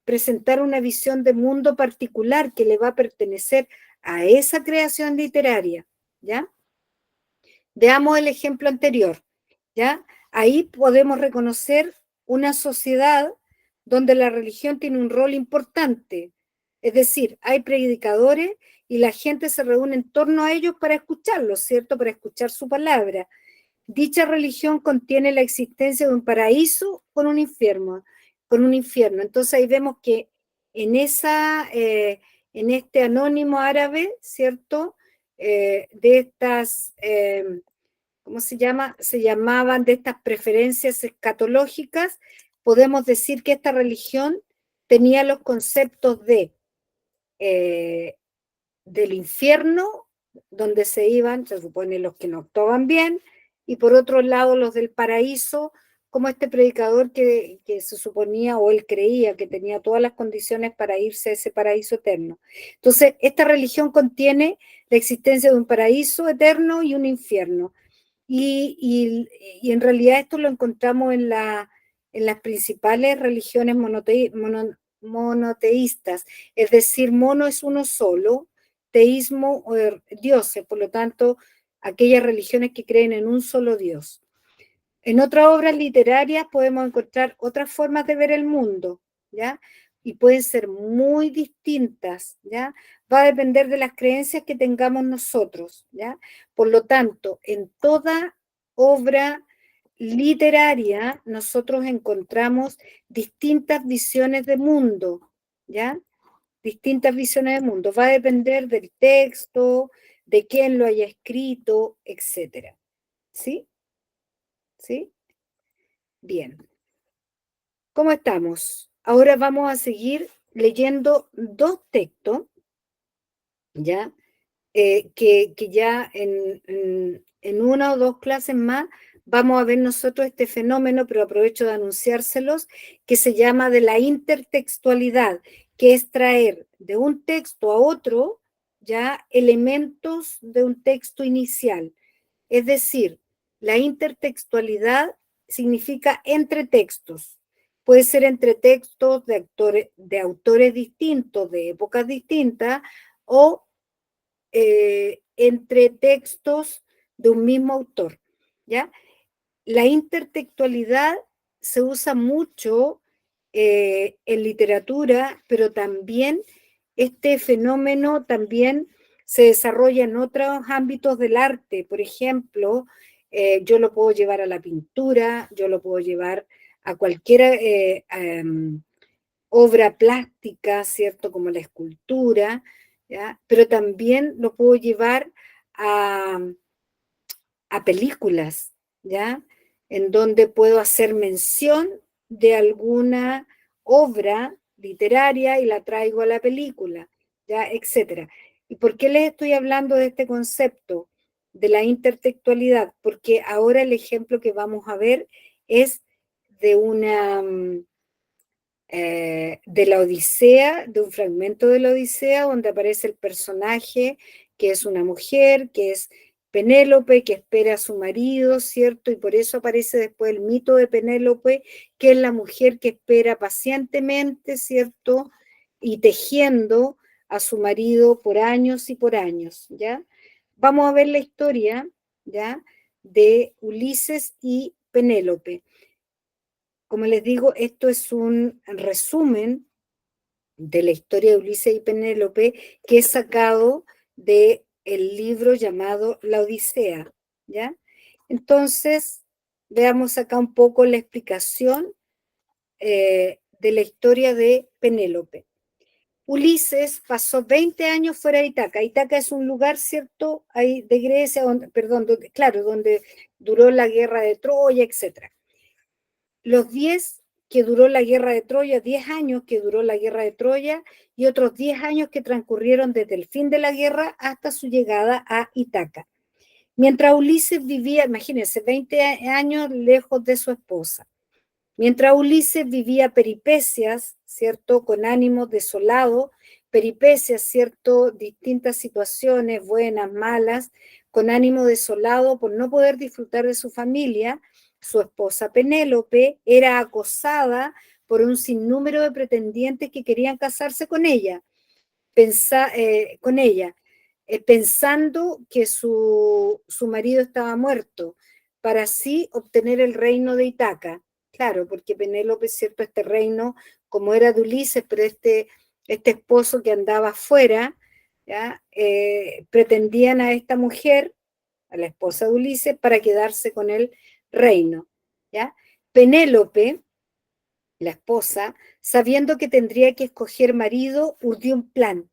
presentar una visión de mundo particular que le va a pertenecer a esa creación literaria, ¿ya? Veamos el ejemplo anterior, ¿ya? Ahí podemos reconocer una sociedad donde la religión tiene un rol importante, es decir, hay predicadores y la gente se reúne en torno a ellos para escucharlos, ¿cierto? Para escuchar su palabra. Dicha religión contiene la existencia de un paraíso con un infierno, con un infierno. Entonces ahí vemos que en en este anónimo árabe, ¿cierto? De estas, ¿cómo se llama? Se llamaban de estas preferencias escatológicas, podemos decir que esta religión tenía los conceptos eh, del infierno, donde se iban, se supone, los que no actuaban bien, y por otro lado los del paraíso, como este predicador que se suponía o él creía que tenía todas las condiciones para irse a ese paraíso eterno. Entonces, esta religión contiene la existencia de un paraíso eterno y un infierno. Y en realidad esto lo encontramos en las principales religiones monoteístas, es decir, mono es uno solo, teísmo, dioses, por lo tanto, aquellas religiones que creen en un solo Dios. En otras obras literarias podemos encontrar otras formas de ver el mundo, ¿ya? Y pueden ser muy distintas, ¿ya? Va a depender de las creencias que tengamos nosotros, ¿ya? Por lo tanto, en toda obra literaria nosotros encontramos distintas visiones de mundo, ¿ya? Distintas visiones de mundo. Va a depender del texto, de quién lo haya escrito, etcétera. ¿Sí? ¿Sí? Bien. ¿Cómo estamos? Ahora vamos a seguir leyendo dos textos, ¿ya? Que ya en una o dos clases más vamos a ver nosotros este fenómeno, pero aprovecho de anunciárselos, que se llama de la intertextualidad, que es traer de un texto a otro ya elementos de un texto inicial. Es decir, la intertextualidad significa entre textos. Puede ser entre textos de autores distintos, de épocas distintas, o entre textos de un mismo autor, ¿ya? La intertextualidad se usa mucho en literatura, pero también este fenómeno también se desarrolla en otros ámbitos del arte. Por ejemplo, yo lo puedo llevar a la pintura, yo lo puedo llevar a cualquier obra plástica, ¿cierto? Como la escultura, ¿ya? Pero también lo puedo llevar a, a películas, ¿ya? En donde puedo hacer mención de alguna obra literaria y la traigo a la película, ¿ya? Etcétera. ¿Y por qué les estoy hablando de este concepto de la intertextualidad? Porque ahora el ejemplo que vamos a ver es de una de la Odisea, de un fragmento de la Odisea, donde aparece el personaje que es una mujer, que es Penélope, que espera a su marido, ¿cierto? Y por eso aparece después el mito de Penélope, que es la mujer que espera pacientemente, ¿cierto? Y tejiendo a su marido por años y por años, ¿ya? Vamos a ver la historia, ¿ya? De Ulises y Penélope. Como les digo, esto es un resumen de la historia de Ulises y Penélope que he sacado del libro llamado La Odisea, ¿ya? Entonces, veamos acá un poco la explicación de la historia de Penélope. Ulises pasó 20 años fuera de Ítaca. Ítaca es un lugar, ¿cierto?, ahí de Grecia, perdón, claro, donde duró la guerra de Troya, etcétera. Los 10 que duró la guerra de Troya, 10 años que duró la guerra de Troya y otros 10 años que transcurrieron desde el fin de la guerra hasta su llegada a Ítaca. Mientras Ulises vivía, imagínense, 20 años lejos de su esposa. Mientras Ulises vivía peripecias, ¿cierto?, con ánimo desolado, peripecias, ¿cierto?, distintas situaciones, buenas, malas, con ánimo desolado por no poder disfrutar de su familia, su esposa Penélope era acosada por un sinnúmero de pretendientes que querían casarse con ella, pensando que su marido estaba muerto, para así obtener el reino de Ítaca. Claro, porque Penélope, cierto, este reino, como era de Ulises, pero este esposo que andaba afuera, ¿ya? Pretendían a esta mujer, a la esposa de Ulises, para quedarse con el reino, ¿ya? Penélope, la esposa, sabiendo que tendría que escoger marido, urdió un plan.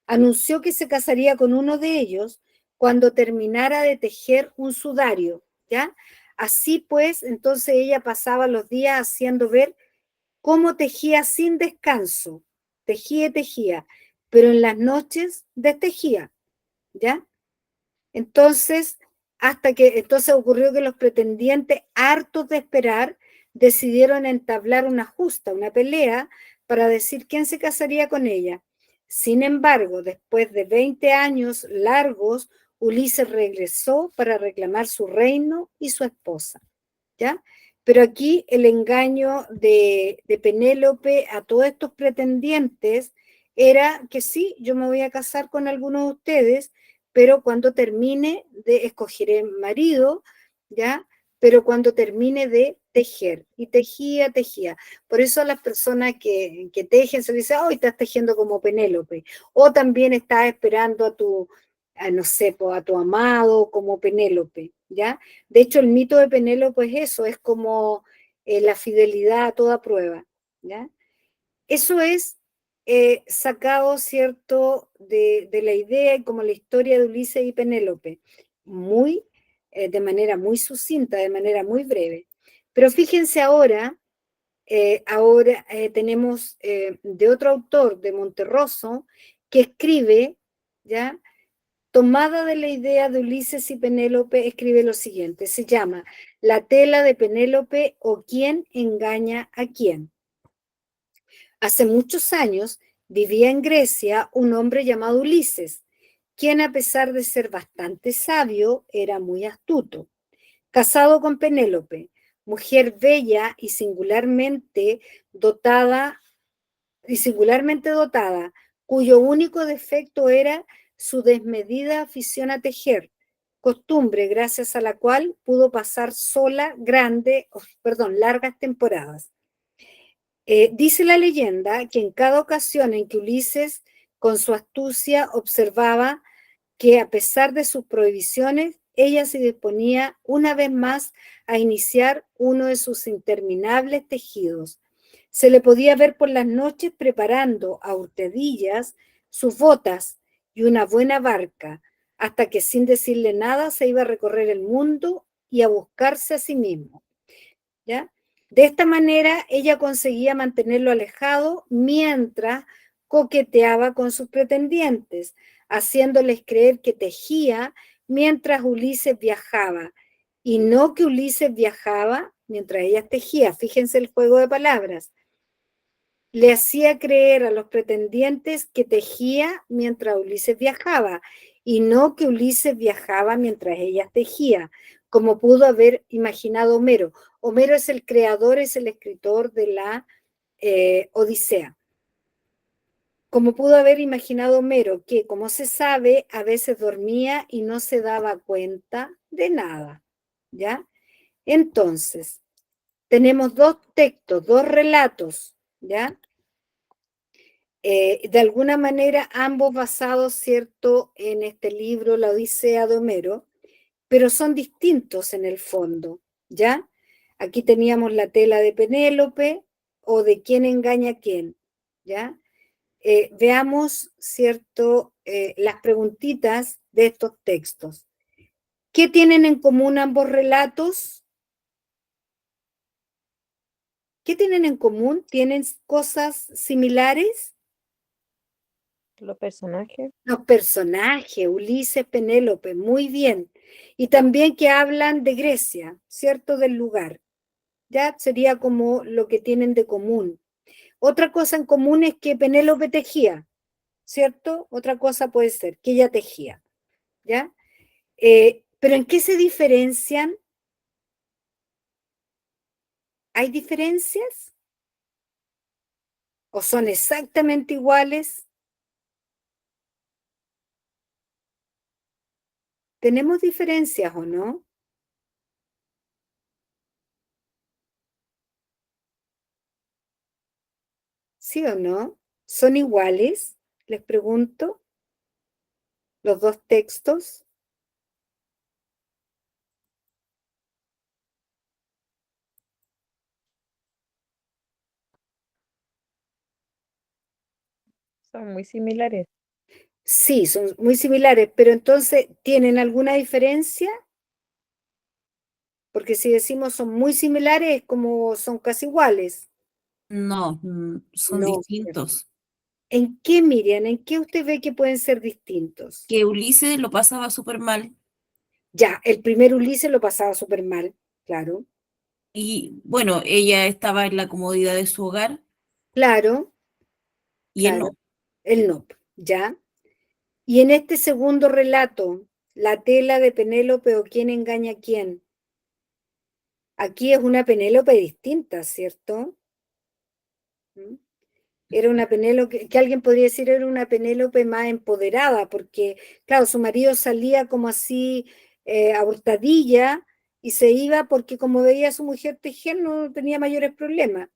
Anunció que se casaría con uno de ellos cuando terminara de tejer un sudario, ¿ya? Así pues, entonces ella pasaba los días haciendo ver cómo tejía sin descanso, tejía y tejía, pero en las noches destejía, ¿ya? Entonces, entonces ocurrió que los pretendientes, hartos de esperar, decidieron entablar una justa, una pelea, para decir quién se casaría con ella. Sin embargo, después de 20 años largos, Ulises regresó para reclamar su reino y su esposa, ¿ya? Pero aquí el engaño de Penélope a todos estos pretendientes era que sí, yo me voy a casar con algunos de ustedes, pero cuando termine de escogeré marido, ¿ya? Pero cuando termine de tejer. Y tejía, tejía. Por eso a las personas que tejen se les dice, hoy estás tejiendo como Penélope. O también estás esperando no sé, a tu amado como Penélope, ¿ya? De hecho, el mito de Penélope es eso, es como la fidelidad a toda prueba, ¿ya? Eso es sacado, ¿cierto?, de la idea y como la historia de Ulises y Penélope, de manera muy sucinta, de manera muy breve. Pero fíjense ahora, tenemos de otro autor, de Monterroso, que escribe, ¿ya?, tomada de la idea de Ulises y Penélope, escribe lo siguiente, se llama La tela de Penélope o quién engaña a quién. Hace muchos años vivía en Grecia un hombre llamado Ulises, quien a pesar de ser bastante sabio, era muy astuto. Casado con Penélope, mujer bella dotada, y singularmente dotada, cuyo único defecto era su desmedida afición a tejer, costumbre gracias a la cual pudo pasar sola largas temporadas. Dice la leyenda que en cada ocasión en que Ulises, con su astucia, observaba que a pesar de sus prohibiciones, ella se disponía una vez más a iniciar uno de sus interminables tejidos. Se le podía ver por las noches preparando a hurtadillas sus botas y una buena barca, hasta que sin decirle nada se iba a recorrer el mundo y a buscarse a sí mismo, ¿ya? De esta manera ella conseguía mantenerlo alejado mientras coqueteaba con sus pretendientes, haciéndoles creer que tejía mientras Ulises viajaba, y no que Ulises viajaba mientras ella tejía. Fíjense el juego de palabras. Le hacía creer a los pretendientes que tejía mientras Ulises viajaba, y no que Ulises viajaba mientras ella tejía, como pudo haber imaginado Homero. Homero es el creador, es el escritor de la Odisea. Como pudo haber imaginado Homero, que, como se sabe, a veces dormía y no se daba cuenta de nada, ¿ya? Entonces, tenemos dos textos, dos relatos, ¿ya? De alguna manera ambos basados, ¿cierto?, en este libro, La Odisea de Homero, pero son distintos en el fondo, ¿ya? Aquí teníamos la tela de Penélope o de quién engaña a quién, ¿ya? Veamos, ¿cierto?, las preguntitas de estos textos. ¿Qué tienen en común ambos relatos? ¿Qué tienen en común? ¿Tienen cosas similares? Los personajes. Los personajes, Ulises, Penélope, muy bien. Y también que hablan de Grecia, ¿cierto? Del lugar. Ya sería como lo que tienen de común. Otra cosa en común es que Penélope tejía, ¿cierto? Otra cosa puede ser que ella tejía, ¿ya? Pero ¿en qué se diferencian? ¿Hay diferencias? ¿O son exactamente iguales? ¿Tenemos diferencias o no? ¿Sí o no? ¿Son iguales? Les pregunto, los dos textos. Son muy similares. Sí, son muy similares, pero entonces, ¿tienen alguna diferencia? Porque si decimos son muy similares, es como son casi iguales. No, son No. distintos. ¿En qué, Miriam? ¿En qué usted ve que pueden ser distintos? Que Ulises lo pasaba súper mal Ya, el primer Ulises lo pasaba súper mal, claro. y bueno, ella estaba en la comodidad de su hogar Claro, y él claro. no. El no, ya. Y en este segundo relato, la tela de Penélope o quién engaña a quién. Aquí es una Penélope distinta, ¿cierto? ¿Mm? Era una Penélope, que alguien podría decir era una Penélope más empoderada, porque, claro, su marido salía como así a hurtadilla y se iba porque como veía a su mujer tejer no tenía mayores problemas,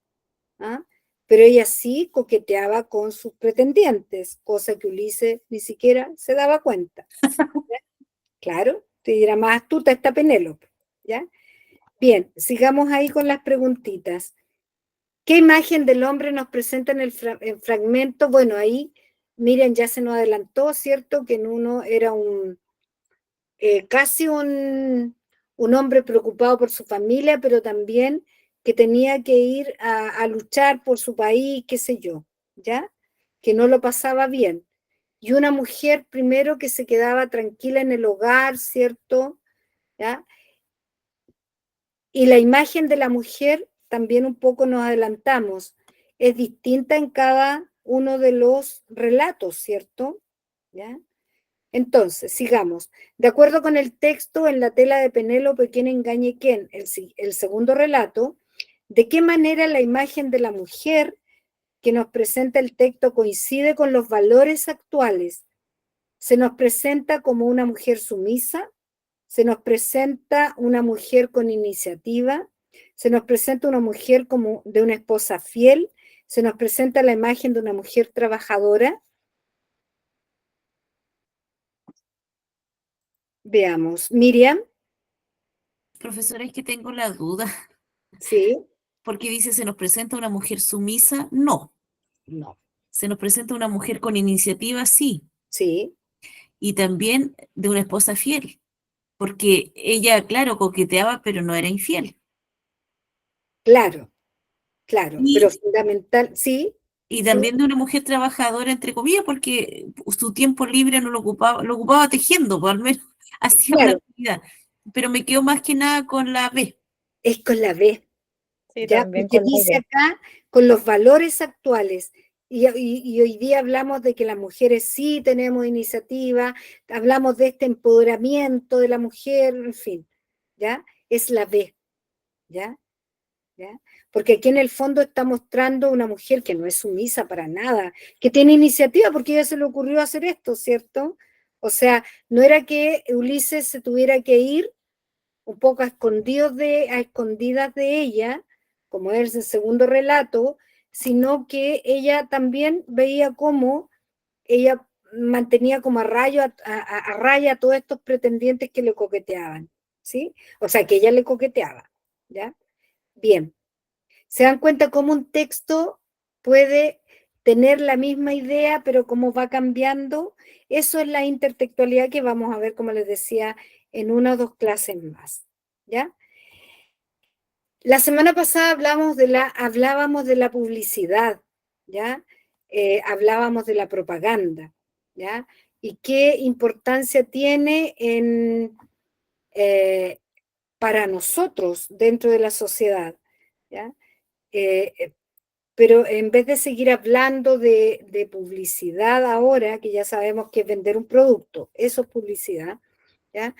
¿ah? Pero ella sí coqueteaba con sus pretendientes, cosa que Ulises ni siquiera se daba cuenta. ¿Ya? Claro, te dirá más astuta esta Penélope, ¿ya? Bien, sigamos ahí con las preguntitas. ¿Qué imagen del hombre nos presenta en el fragmento? Bueno, ahí, miren, ya se nos adelantó, ¿cierto? Que en uno era casi un hombre preocupado por su familia, pero también que tenía que ir a luchar por su país, qué sé yo, ¿ya? Que no lo pasaba bien. Y una mujer primero que se quedaba tranquila en el hogar, ¿cierto? ¿Ya? Y la imagen de la mujer, también un poco nos adelantamos, es distinta en cada uno de los relatos, ¿cierto? ¿Ya? Entonces, sigamos. De acuerdo con el texto en la tela de Penélope, ¿quién engañe quién? El segundo relato, ¿de qué manera la imagen de la mujer que nos presenta el texto coincide con los valores actuales? Se nos presenta como una mujer sumisa, se nos presenta una mujer con iniciativa, se nos presenta una mujer como de una esposa fiel, se nos presenta la imagen de una mujer trabajadora. Veamos, Miriam, Profesora, es que tengo la duda, sí, porque dice, ¿se nos presenta una mujer sumisa? No. no, ¿Se nos presenta una mujer con iniciativa? Sí. sí, Y también de una esposa fiel, porque ella, claro, coqueteaba, pero no era infiel. claro, claro, pero Y, fundamental, sí, y sí, también de una mujer trabajadora, entre comillas, porque su tiempo libre no lo ocupaba tejiendo, pues al menos hacía una claro, actividad. Pero me quedo más que nada con la B. es con la B, Sí, ¿ya? también Porque con la dice B. acá con los valores actuales. Y hoy día hablamos de que las mujeres sí tenemos iniciativa, hablamos de este empoderamiento de la mujer, en fin, ¿ya? Es la B, ¿ya? ¿Ya? Porque aquí en el fondo está mostrando una mujer que no es sumisa para nada, que tiene iniciativa porque a ella se le ocurrió hacer esto, ¿cierto? O sea, no era que Ulises se tuviera que ir un poco a escondidas de ella, como es el segundo relato, sino que ella también veía cómo ella mantenía como a raya a todos estos pretendientes que le coqueteaban, ¿sí? O sea, que ella le coqueteaba, ¿ya? Bien. ¿Se dan cuenta cómo un texto puede tener la misma idea, pero cómo va cambiando? Eso es la intertextualidad que vamos a ver, como les decía, en una o dos clases más, ¿ya? La semana pasada hablábamos de la publicidad, ¿ya? Hablábamos de la propaganda, ¿ya? Y qué importancia tiene eh, para nosotros dentro de la sociedad, ¿ya? Eh, pero en vez de seguir hablando de publicidad ahora, que ya sabemos que es vender un producto, eso es publicidad, ¿ya?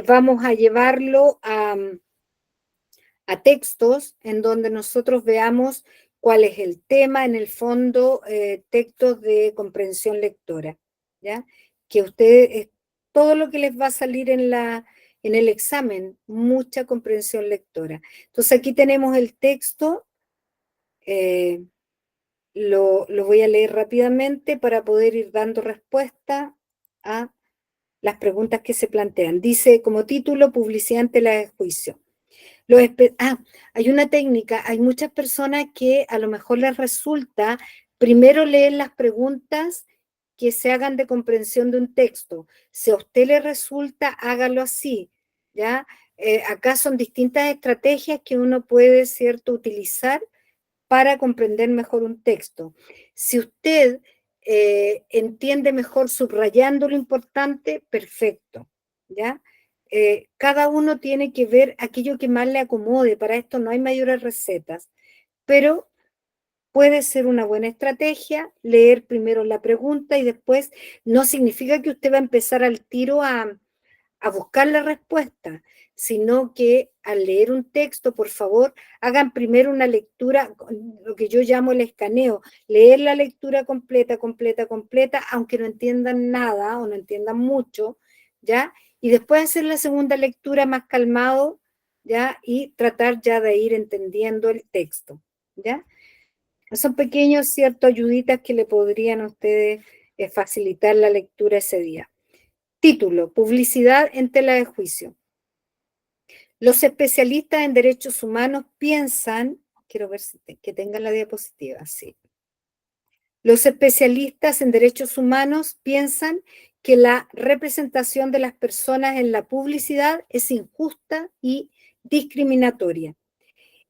Vamos a llevarlo a textos en donde nosotros veamos cuál es el tema, en el fondo, textos de comprensión lectora, ¿ya? Que ustedes, todo lo que les va a salir en el examen, mucha comprensión lectora. Entonces aquí tenemos el texto, eh, lo voy a leer rápidamente para poder ir dando respuesta a las preguntas que se plantean. Dice como título, publicidad ante la juicio. Hay una técnica, hay muchas personas que a lo mejor les resulta primero leer las preguntas que se hagan de comprensión de un texto. Si a usted le resulta, hágalo así, ¿ya? Acá son distintas estrategias que uno puede, ¿cierto?, utilizar para comprender mejor un texto. Si usted entiende mejor subrayando lo importante, perfecto, ¿ya? Cada uno tiene que ver aquello que más le acomode, para esto no hay mayores recetas, pero puede ser una buena estrategia leer primero la pregunta y después no significa que usted va a empezar al tiro a buscar la respuesta, sino que al leer un texto, por favor, hagan primero una lectura, lo que yo llamo el escaneo, leer la lectura completa, completa, completa, aunque no entiendan nada o no entiendan mucho, ¿ya? Y después hacer la segunda lectura más calmado, ¿ya? Y tratar ya de ir entendiendo el texto, ¿ya? Son pequeños, cierto, ayuditas que le podrían a ustedes facilitar la lectura ese día. Título, publicidad en tela de juicio. Los especialistas en derechos humanos piensan, quiero ver que tengan la diapositiva, sí. Los especialistas en derechos humanos piensan que la representación de las personas en la publicidad es injusta y discriminatoria.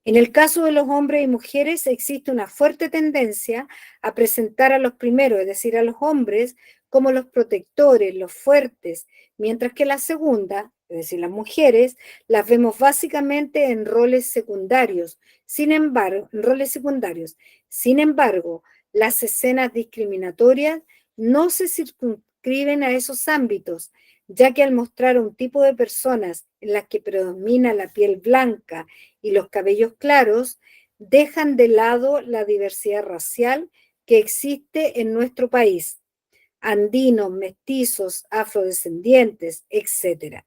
En el caso de los hombres y mujeres existe una fuerte tendencia a presentar a los primeros, es decir, a los hombres, como los protectores, los fuertes, mientras que la segunda, es decir, las mujeres, las vemos básicamente en roles secundarios. Sin embargo, Las escenas discriminatorias no se circunscriben a esos ámbitos, ya que al mostrar un tipo de personas en las que predomina la piel blanca y los cabellos claros, dejan de lado la diversidad racial que existe en nuestro país, andinos, mestizos, afrodescendientes, etc.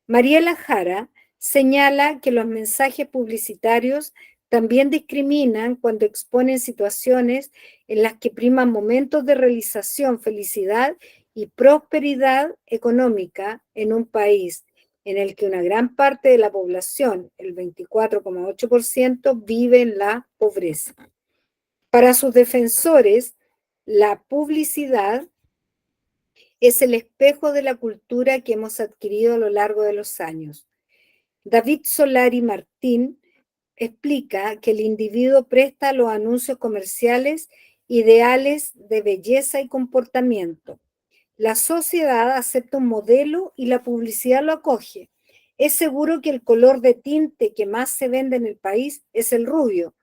Mariela Jara señala que los mensajes publicitarios también discriminan cuando exponen situaciones en las que priman momentos de realización, felicidad y prosperidad económica en un país en el que una gran parte de la población, el 24,8%, vive en la pobreza. Para sus defensores, la publicidad es el espejo de la cultura que hemos adquirido a lo largo de los años. David Solari Martín explica que el individuo presta a los anuncios comerciales ideales de belleza y comportamiento. La sociedad acepta un modelo y la publicidad lo acoge. Es seguro que el color de tinte que más se vende en el país es el rubio,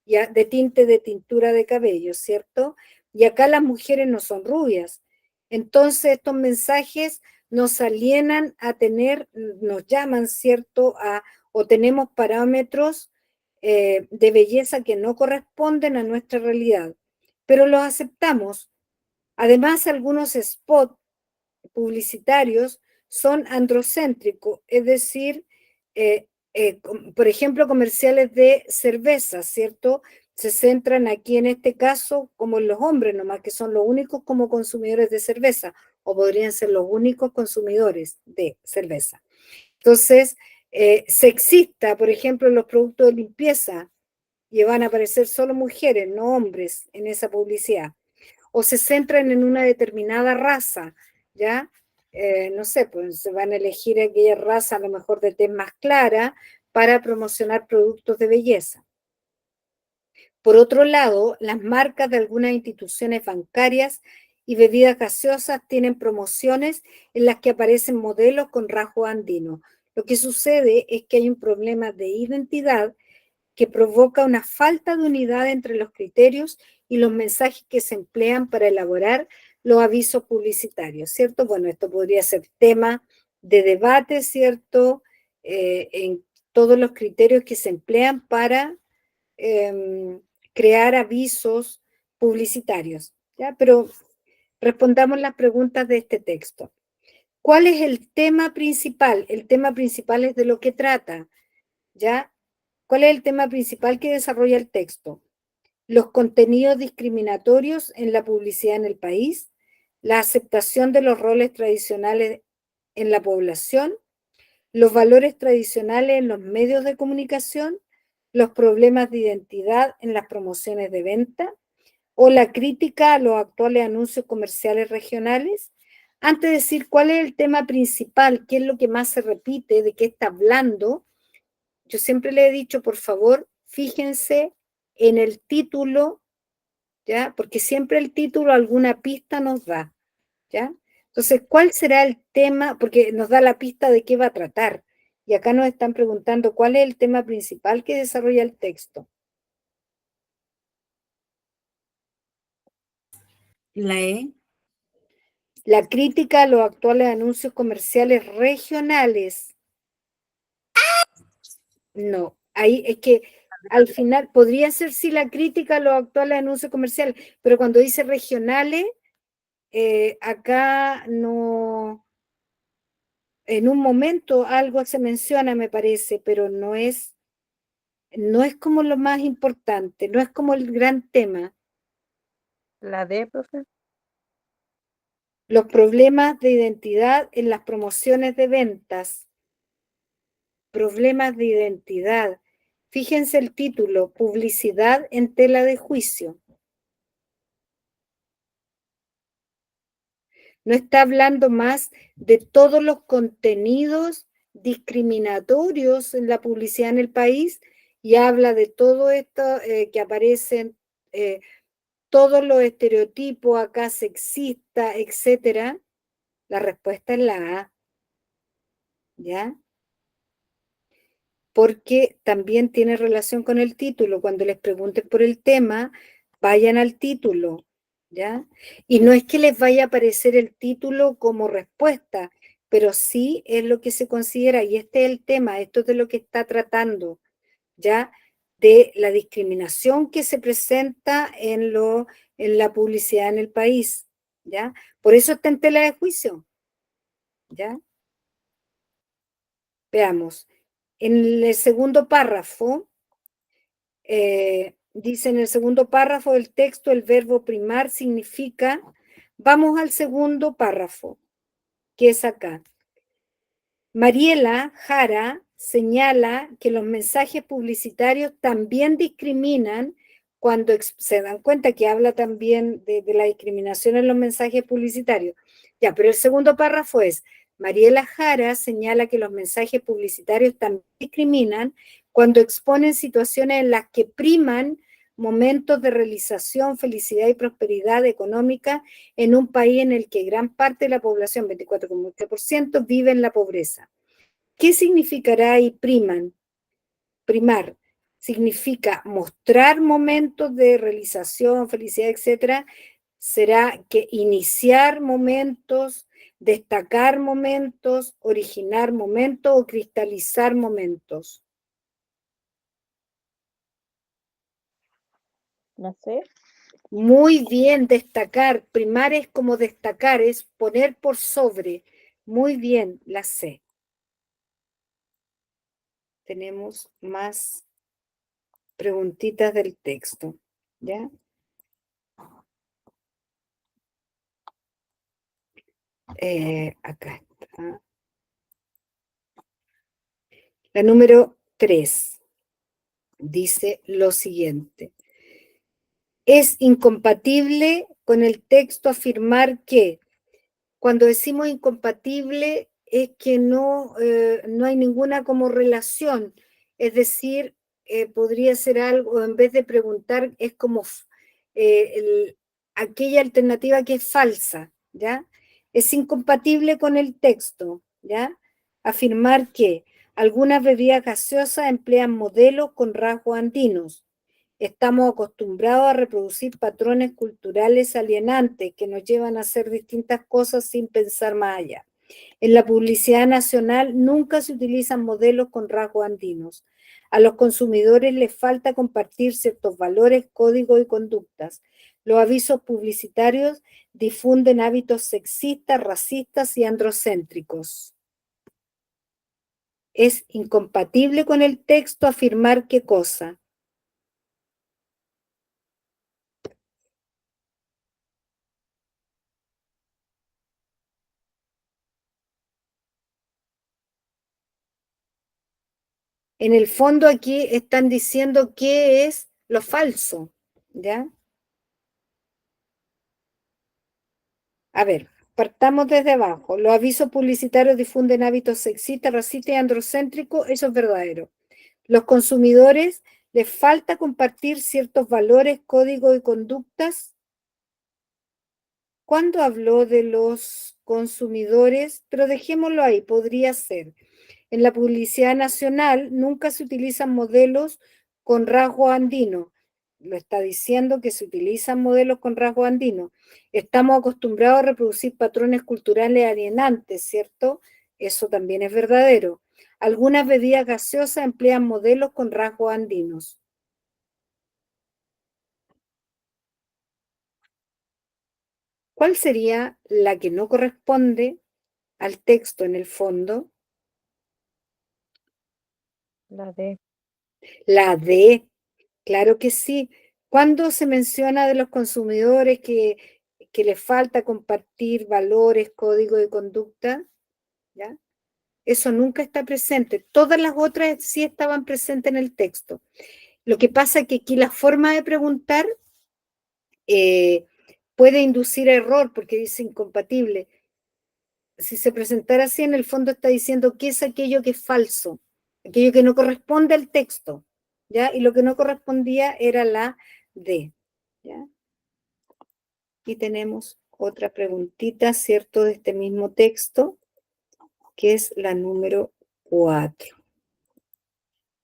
ya de tinte de tintura de cabello, ¿cierto? Y acá las mujeres no son rubias. Entonces estos mensajes nos alienan a tener, nos llaman, ¿cierto? O tenemos parámetros de belleza que no corresponden a nuestra realidad, pero los aceptamos. Además, algunos spots publicitarios son androcéntricos, es decir, por ejemplo, comerciales de cerveza, ¿cierto? Se centran aquí en este caso como en los hombres nomás, que son los únicos como consumidores de cerveza, o podrían ser los únicos consumidores de cerveza. Entonces, sexista, por ejemplo, en los productos de limpieza, y van a aparecer solo mujeres, no hombres, en esa publicidad. O se centran en una determinada raza, ¿ya? No sé, pues se van a elegir aquella raza a lo mejor de tez más clara para promocionar productos de belleza. Por otro lado, las marcas de algunas instituciones bancarias y bebidas gaseosas tienen promociones en las que aparecen modelos con rasgos andinos. Lo que sucede es que hay un problema de identidad que provoca una falta de unidad entre los criterios y los mensajes que se emplean para elaborar los avisos publicitarios, ¿cierto? Bueno, esto podría ser tema de debate, ¿cierto? En todos los criterios que se emplean para crear avisos publicitarios, ¿ya? Pero respondamos las preguntas de este texto. ¿Cuál es el tema principal? El tema principal es de lo que trata, ¿ya? ¿Cuál es el tema principal que desarrolla el texto? Los contenidos discriminatorios en la publicidad en el país, la aceptación de los roles tradicionales en la población, los valores tradicionales en los medios de comunicación, los problemas de identidad en las promociones de venta o la crítica a los actuales anuncios comerciales regionales. Antes de decir cuál es el tema principal, qué es lo que más se repite, de qué está hablando, yo siempre le he dicho, por favor, fíjense en el título, ¿ya? Porque siempre el título alguna pista nos da, ¿ya? Entonces, ¿cuál será el tema? Porque nos da la pista de qué va a tratar. Y acá nos están preguntando cuál es el tema principal que desarrolla el texto. La E. La crítica a los actuales anuncios comerciales regionales. No, ahí es que al final podría ser sí la crítica a los actuales anuncios comerciales, pero cuando dice regionales, acá no, en un momento algo se menciona, me parece, pero no es como lo más importante, no es como el gran tema. La D, profe. Los problemas de identidad en las promociones de ventas. Problemas de identidad. Fíjense el título, publicidad en tela de juicio. No está hablando más de todos los contenidos discriminatorios en la publicidad en el país y habla de todo esto que aparecen, todos los estereotipos acá sexistas, etcétera. La respuesta es la A, ¿ya? Porque también tiene relación con el título. Cuando les pregunten por el tema, vayan al título, ¿ya? Y no es que les vaya a aparecer el título como respuesta, pero sí es lo que se considera, y este es el tema, esto es de lo que está tratando, ¿ya? De la discriminación que se presenta en la publicidad en el país, ¿ya? Por eso está en tela de juicio, ¿ya? Veamos. En el segundo párrafo, dice en el segundo párrafo del texto, el verbo primar significa, vamos al segundo párrafo, que es acá. Mariela Jara señala que los mensajes publicitarios también discriminan cuando se dan cuenta que habla también de la discriminación en los mensajes publicitarios. Ya, pero el segundo párrafo es, Mariela Jara señala que los mensajes publicitarios también discriminan cuando exponen situaciones en las que priman momentos de realización, felicidad y prosperidad económica en un país en el que gran parte de la población, 24,8%, vive en la pobreza. ¿Qué significará ahí priman? Primar significa mostrar momentos de realización, felicidad, etcétera. ¿Será que iniciar momentos, destacar momentos, originar momentos o cristalizar momentos? No sé. Muy bien, destacar. Primar es como destacar, es poner por sobre. Muy bien, la C. Tenemos más preguntitas del texto, ¿ya? Acá está. La número 3 dice lo siguiente. Es incompatible con el texto afirmar que, cuando decimos incompatible, es que no hay ninguna como relación. Es decir, podría ser algo, en vez de preguntar, es como aquella alternativa que es falsa, ¿ya? Es incompatible con el texto, ¿ya? Afirmar que algunas bebidas gaseosas emplean modelos con rasgos andinos. Estamos acostumbrados a reproducir patrones culturales alienantes que nos llevan a hacer distintas cosas sin pensar más allá. En la publicidad nacional nunca se utilizan modelos con rasgos andinos. A los consumidores les falta compartir ciertos valores, códigos y conductas. Los avisos publicitarios difunden hábitos sexistas, racistas y androcéntricos. Es incompatible con el texto afirmar qué cosa. En el fondo aquí están diciendo qué es lo falso, ¿ya? A ver, partamos desde abajo. Los avisos publicitarios difunden hábitos sexistas, racistas y androcéntricos, eso es verdadero. Los consumidores les falta compartir ciertos valores, códigos y conductas. ¿Cuándo habló de los consumidores? Pero dejémoslo ahí, podría ser. En la publicidad nacional nunca se utilizan modelos con rasgo andino. Lo está diciendo que se utilizan modelos con rasgo andino. Estamos acostumbrados a reproducir patrones culturales alienantes, ¿cierto? Eso también es verdadero. Algunas bebidas gaseosas emplean modelos con rasgos andinos. ¿Cuál sería la que no corresponde al texto en el fondo? La D. La D, claro que sí. Cuando se menciona de los consumidores que les falta compartir valores, códigos de conducta, ¿ya? Eso nunca está presente. Todas las otras sí estaban presentes en el texto. Lo que pasa es que aquí la forma de preguntar puede inducir error porque dice incompatible. Si se presentara así, en el fondo está diciendo qué es aquello que es falso, aquello que no corresponde al texto, ¿ya? Y lo que no correspondía era la D, ¿ya? Y tenemos otra preguntita, ¿cierto?, de este mismo texto, que es la número 4.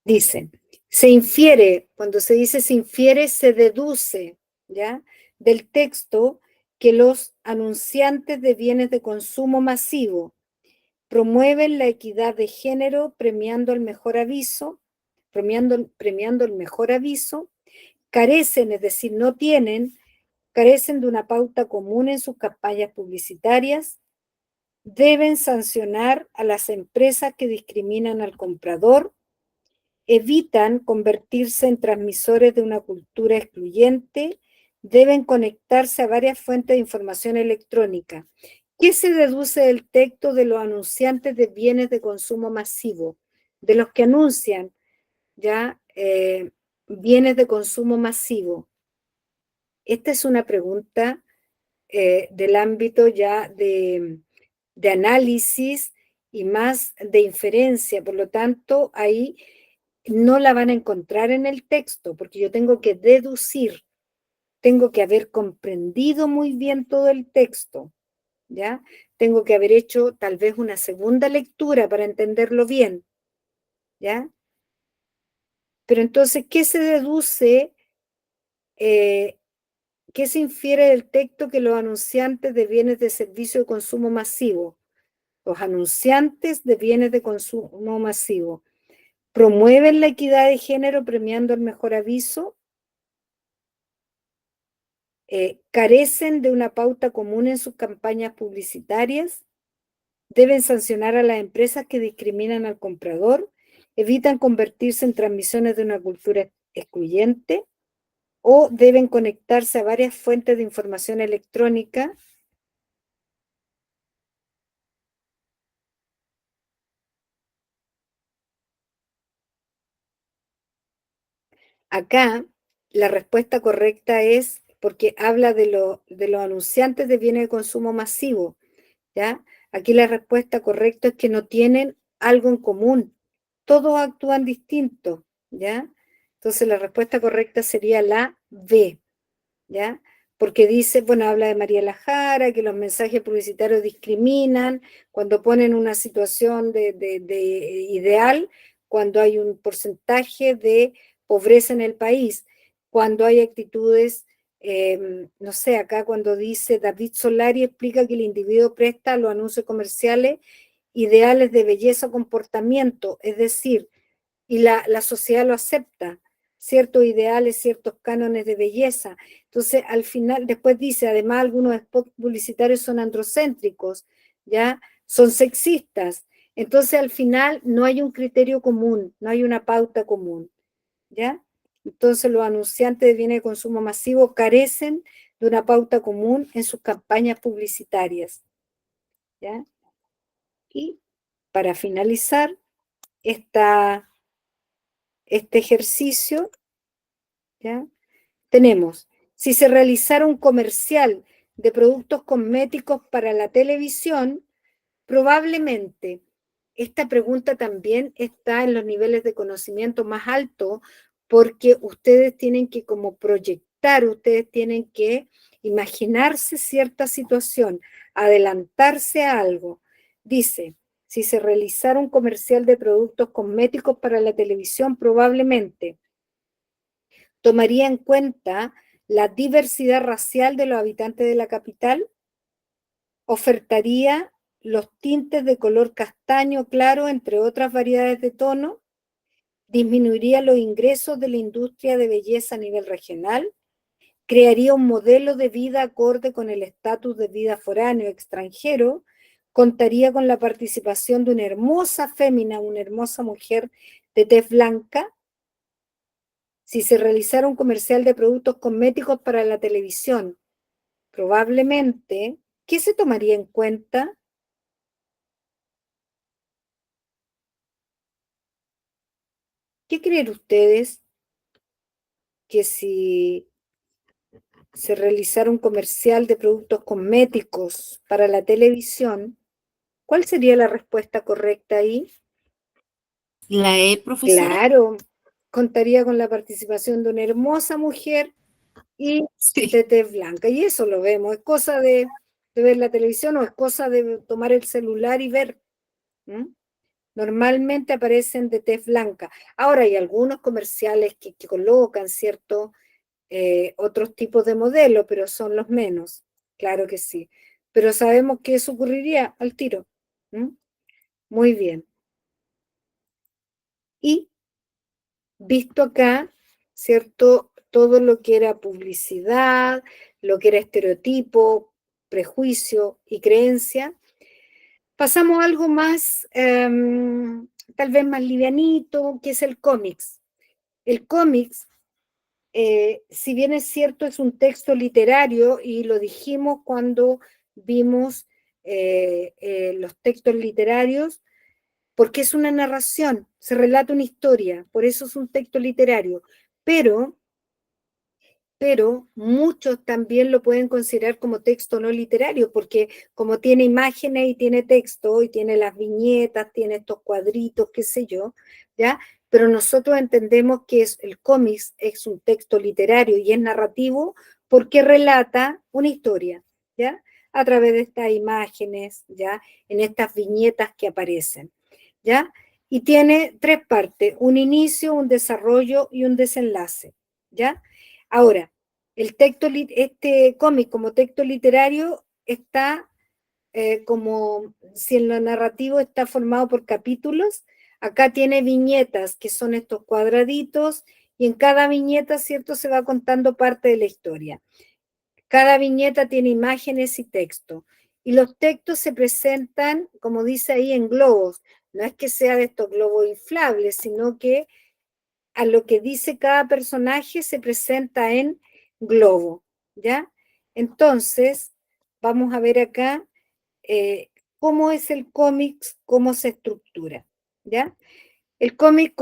Dice, se infiere, cuando se dice se infiere, se deduce, ¿ya? Del texto que los anunciantes de bienes de consumo masivo promueven la equidad de género premiando el mejor aviso, premiando el mejor aviso, carecen, es decir, no tienen, carecen de una pauta común en sus campañas publicitarias, deben sancionar a las empresas que discriminan al comprador, evitan convertirse en transmisores de una cultura excluyente, deben conectarse a varias fuentes de información electrónica. ¿Qué se deduce del texto de los anunciantes de bienes de consumo masivo? De los que anuncian ya bienes de consumo masivo. Esta es una pregunta del ámbito ya de análisis y más de inferencia, por lo tanto, ahí no la van a encontrar en el texto, porque yo tengo que deducir, tengo que haber comprendido muy bien todo el texto, ¿ya? Tengo que haber hecho tal vez una segunda lectura para entenderlo bien, ¿ya? Pero entonces, ¿qué se deduce? ¿Qué se infiere del texto que los anunciantes de bienes de servicio de consumo masivo, los anunciantes de bienes de consumo masivo, promueven la equidad de género premiando el mejor aviso? Carecen de una pauta común en sus campañas publicitarias, deben sancionar a las empresas que discriminan al comprador, evitan convertirse en transmisiones de una cultura excluyente, o deben conectarse a varias fuentes de información electrónica. Acá la respuesta correcta es porque habla de los anunciantes de bienes de consumo masivo, ¿ya? Aquí la respuesta correcta es que no tienen algo en común, todos actúan distintos, ¿ya? Entonces la respuesta correcta sería la B, ¿ya? Porque dice, bueno, habla de Mariela Jara, que los mensajes publicitarios discriminan, cuando ponen una situación de ideal, cuando hay un porcentaje de pobreza en el país, cuando hay actitudes, no sé, acá cuando dice David Solari explica que el individuo presta a los anuncios comerciales ideales de belleza o comportamiento, es decir, y la sociedad lo acepta, ciertos ideales, ciertos cánones de belleza. Entonces, al final, después dice, además, algunos spots publicitarios son androcéntricos, ¿ya? Son sexistas. Entonces, al final, no hay un criterio común, no hay una pauta común, ¿ya? Entonces, los anunciantes de bienes de consumo masivo carecen de una pauta común en sus campañas publicitarias, ¿ya? Y para finalizar este ejercicio, ¿ya? Tenemos, si se realizara un comercial de productos cosméticos para la televisión, probablemente esta pregunta también está en los niveles de conocimiento más altos, porque ustedes tienen que como proyectar, ustedes tienen que imaginarse cierta situación, adelantarse a algo. Dice, si se realizara un comercial de productos cosméticos para la televisión, probablemente tomaría en cuenta la diversidad racial de los habitantes de la capital, ofertaría los tintes de color castaño claro, entre otras variedades de tono, disminuiría los ingresos de la industria de belleza a nivel regional, crearía un modelo de vida acorde con el estatus de vida foráneo extranjero, contaría con la participación de una hermosa fémina, una hermosa mujer de tez blanca. Si se realizara un comercial de productos cosméticos para la televisión, probablemente, ¿qué se tomaría en cuenta? ¿Qué creen ustedes que si se realizara un comercial de productos cosméticos para la televisión, cuál sería la respuesta correcta ahí? La E, profesora. Claro, contaría con la participación de una hermosa mujer y Sí. de tez blanca. Y eso lo vemos, es cosa de ver la televisión o es cosa de tomar el celular y ver. ¿Mm? Normalmente aparecen de tez blanca. Ahora hay algunos comerciales que colocan, ¿cierto? otros tipos de modelos, pero son los menos, claro que sí. Pero sabemos que eso ocurriría al tiro. ¿Mm? Muy bien. Y visto acá, ¿cierto? Todo lo que era publicidad, lo que era estereotipo, prejuicio y creencia, pasamos a algo más, tal vez más livianito, que es el cómics. El cómics, si bien es cierto, es un texto literario, y lo dijimos cuando vimos los textos literarios, porque es una narración, se relata una historia, por eso es un texto literario, pero, pero muchos también lo pueden considerar como texto no literario, porque como tiene imágenes y tiene texto, y tiene las viñetas, tiene estos cuadritos, qué sé yo, ¿ya? Pero nosotros entendemos que el cómic es un texto literario y es narrativo porque relata una historia, ¿ya? A través de estas imágenes, ¿ya? En estas viñetas que aparecen. ¿Ya? Y tiene tres partes: un inicio, un desarrollo y un desenlace, ¿ya? Ahora, este cómic como texto literario está como si en lo narrativo está formado por capítulos. Acá tiene viñetas, que son estos cuadraditos, y en cada viñeta, ¿cierto?, se va contando parte de la historia. Cada viñeta tiene imágenes y texto. Y los textos se presentan, como dice ahí, en globos. No es que sea de estos globos inflables, sino que a lo que dice cada personaje se presenta en globo, ¿ya? Entonces, vamos a ver acá cómo es el cómic, cómo se estructura, ¿ya? El cómic,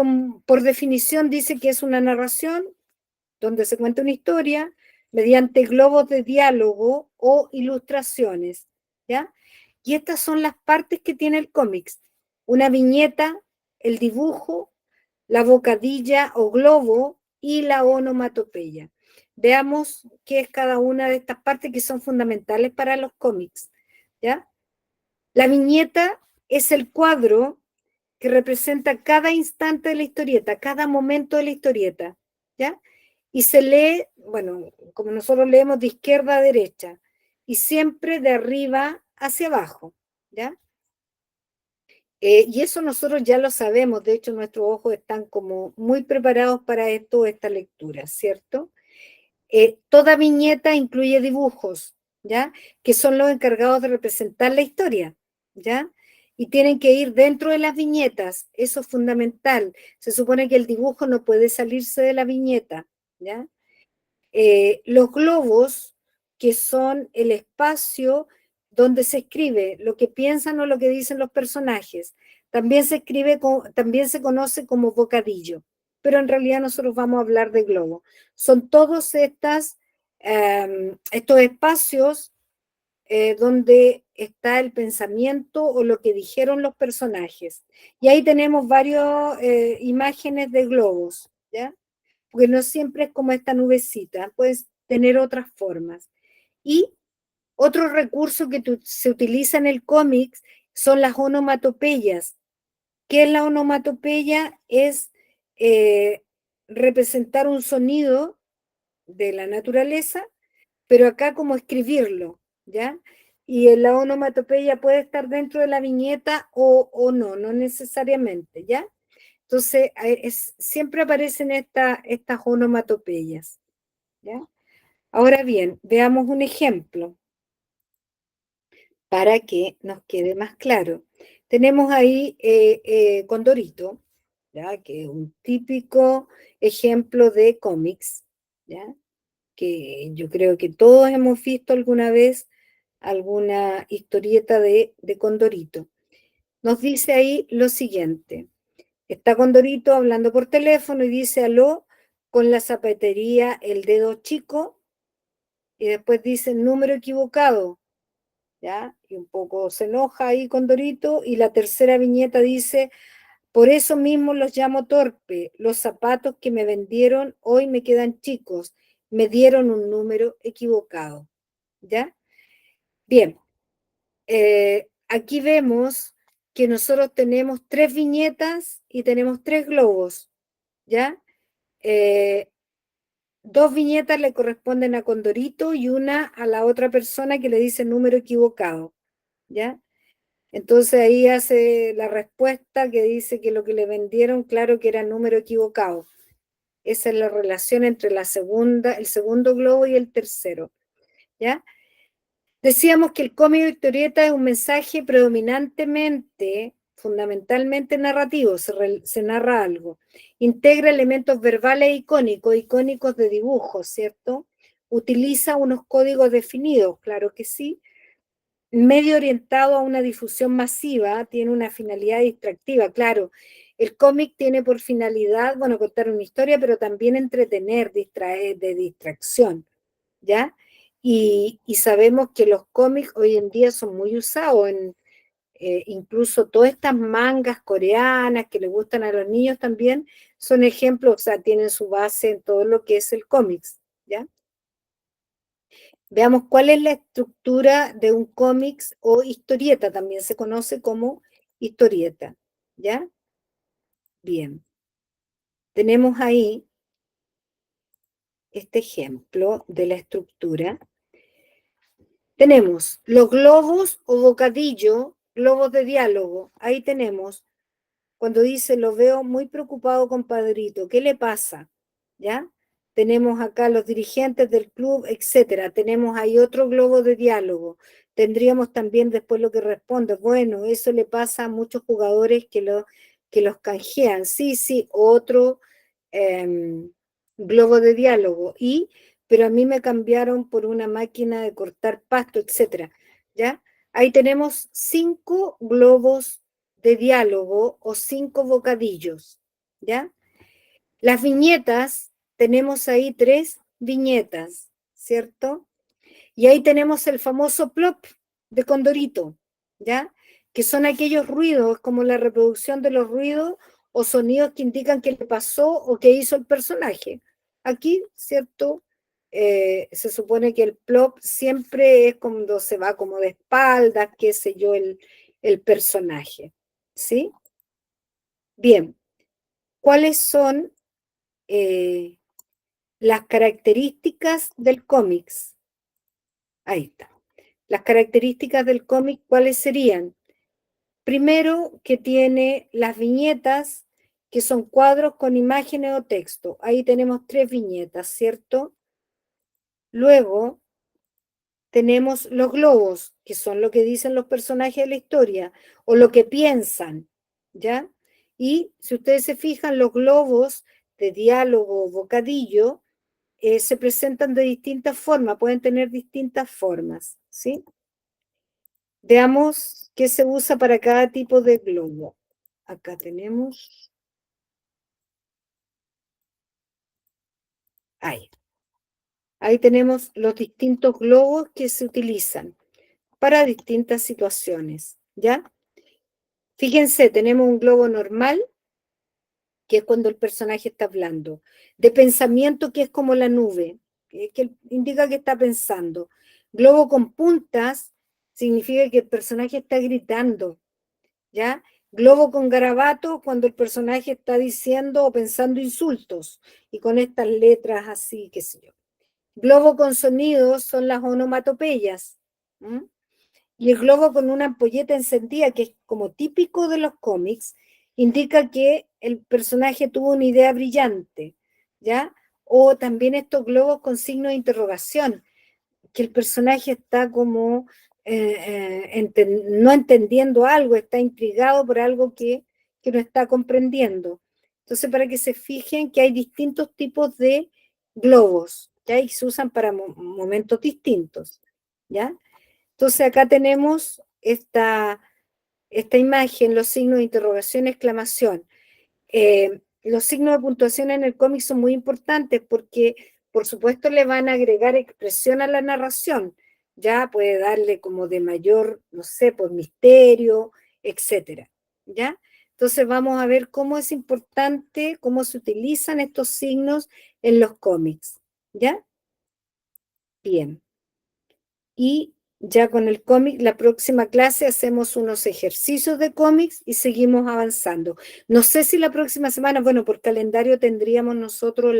por definición, dice que es una narración donde se cuenta una historia mediante globos de diálogo o ilustraciones, ¿ya? Y estas son las partes que tiene el cómic: una viñeta, el dibujo, la bocadilla o globo y la onomatopeya. Veamos qué es cada una de estas partes que son fundamentales para los cómics, ¿ya? La viñeta es el cuadro que representa cada instante de la historieta, cada momento de la historieta, ¿ya? Y se lee, bueno, como nosotros leemos, de izquierda a derecha, y siempre de arriba hacia abajo, ¿ya? Y eso nosotros ya lo sabemos, de hecho nuestros ojos están como muy preparados para esto, esta lectura, ¿cierto? Toda viñeta incluye dibujos, ¿ya? Que son los encargados de representar la historia, ¿ya? Y tienen que ir dentro de las viñetas, eso es fundamental. Se supone que el dibujo no puede salirse de la viñeta, ¿ya? Los globos, que son el espacio donde se escribe lo que piensan o lo que dicen los personajes, también también se conoce como bocadillo, pero en realidad nosotros vamos a hablar de globo. Son todos estos espacios donde está el pensamiento o lo que dijeron los personajes. Y ahí tenemos varias imágenes de globos, ¿ya? Porque no siempre es como esta nubecita, puedes tener otras formas. Y otro recurso que se utiliza en el cómic son las onomatopeyas. ¿Qué es la onomatopeya? Es representar un sonido de la naturaleza, pero acá como escribirlo, ¿ya? Y la onomatopeya puede estar dentro de la viñeta o no, no necesariamente, ¿ya? Entonces, siempre aparecen estas onomatopeyas, ¿ya? Ahora bien, veamos un ejemplo para que nos quede más claro. Tenemos ahí Condorito, ¿ya? Que es un típico ejemplo de cómics, ¿ya? Que yo creo que todos hemos visto alguna vez alguna historieta de Condorito. Nos dice ahí lo siguiente: está Condorito hablando por teléfono y dice aló con la zapatería El Dedo Chico, y después dice número equivocado, ¿ya? Y un poco se enoja ahí Condorito, y la tercera viñeta dice: por eso mismo los llamo torpe, los zapatos que me vendieron hoy me quedan chicos, me dieron un número equivocado, ¿ya? Bien, aquí vemos que nosotros tenemos tres viñetas y tenemos tres globos, ¿ya? 2 viñetas le corresponden a Condorito y una a la otra persona que le dice número equivocado, ¿ya? Entonces ahí hace la respuesta que dice que lo que le vendieron, claro que era número equivocado. Esa es la relación entre el segundo globo y el tercero, ¿ya? Decíamos que el cómic de historieta es un mensaje predominantemente, fundamentalmente narrativo, se narra algo. Integra elementos verbales icónicos de dibujo, ¿cierto? Utiliza unos códigos definidos, claro que sí. Medio orientado a una difusión masiva, tiene una finalidad distractiva, claro. El cómic tiene por finalidad, bueno, contar una historia, pero también entretener, distraer, de distracción, ¿ya? Y sabemos que los cómics hoy en día son muy usados, incluso todas estas mangas coreanas que le gustan a los niños también son ejemplos, o sea, tienen su base en todo lo que es el cómics, ¿ya? Veamos cuál es la estructura de un cómics o historieta, también se conoce como historieta, ¿ya? Bien. Tenemos ahí este ejemplo de la estructura. Tenemos los globos o bocadillo, globos de diálogo. Ahí tenemos, cuando dice, lo veo muy preocupado, compadrito, ¿qué le pasa? ¿Ya? Tenemos acá los dirigentes del club, etcétera. Tenemos ahí otro globo de diálogo. Tendríamos también después lo que responde, bueno, eso le pasa a muchos jugadores que los canjean. Sí, sí, otro globo de diálogo. Pero a mí me cambiaron por una máquina de cortar pasto, etcétera. ¿Ya? Ahí tenemos 5 globos de diálogo o 5 bocadillos, ¿ya? Las viñetas, tenemos ahí 3 viñetas, ¿cierto? Y ahí tenemos el famoso plop de Condorito, ¿ya? Que son aquellos ruidos, como la reproducción de los ruidos o sonidos que indican qué le pasó o qué hizo el personaje. Aquí, ¿cierto? Se supone que el plop siempre es cuando se va como de espaldas, qué sé yo, el personaje, ¿sí? Bien, ¿cuáles son las características del cómics? Ahí está. Las características del cómic, ¿cuáles serían? Primero, que tiene las viñetas, que son cuadros con imágenes o texto. Ahí tenemos 3 viñetas, ¿cierto? Luego, tenemos los globos, que son lo que dicen los personajes de la historia, o lo que piensan, ¿ya? Y si ustedes se fijan, los globos de diálogo o bocadillo se presentan de distintas formas, pueden tener distintas formas, ¿sí? Veamos qué se usa para cada tipo de globo. Acá tenemos... Ahí tenemos los distintos globos que se utilizan para distintas situaciones, ¿ya? Fíjense, tenemos un globo normal, que es cuando el personaje está hablando, de pensamiento, que es como la nube, que indica que está pensando. Globo con puntas significa que el personaje está gritando, ¿ya? Globo con garabato, cuando el personaje está diciendo o pensando insultos, y con estas letras así, qué sé yo. Globo con sonidos son las onomatopeyas. ¿Mm? Y el globo con una ampolleta encendida, que es como típico de los cómics, indica que el personaje tuvo una idea brillante, ¿ya? O también estos globos con signo de interrogación, que el personaje está como no entendiendo algo, está intrigado por algo que no está comprendiendo. Entonces, para que se fijen que hay distintos tipos de globos, ¿ya? Y se usan para momentos distintos, ¿ya? Entonces, acá tenemos esta imagen, los signos de interrogación, exclamación. Los signos de puntuación en el cómic son muy importantes porque, por supuesto, le van a agregar expresión a la narración. Ya puede darle como de mayor, no sé, pues misterio, etcétera. ¿Ya? Entonces vamos a ver cómo es importante, cómo se utilizan estos signos en los cómics. ¿Ya? Bien. Y ya con el cómic, la próxima clase hacemos unos ejercicios de cómics y seguimos avanzando. No sé si la próxima semana, bueno, por calendario tendríamos nosotros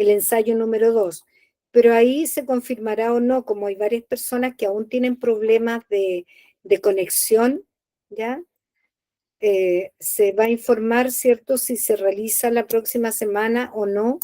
el ensayo número 2. Pero ahí se confirmará o no, como hay varias personas que aún tienen problemas de conexión, ¿ya? Se va a informar, ¿cierto?, si se realiza la próxima semana o no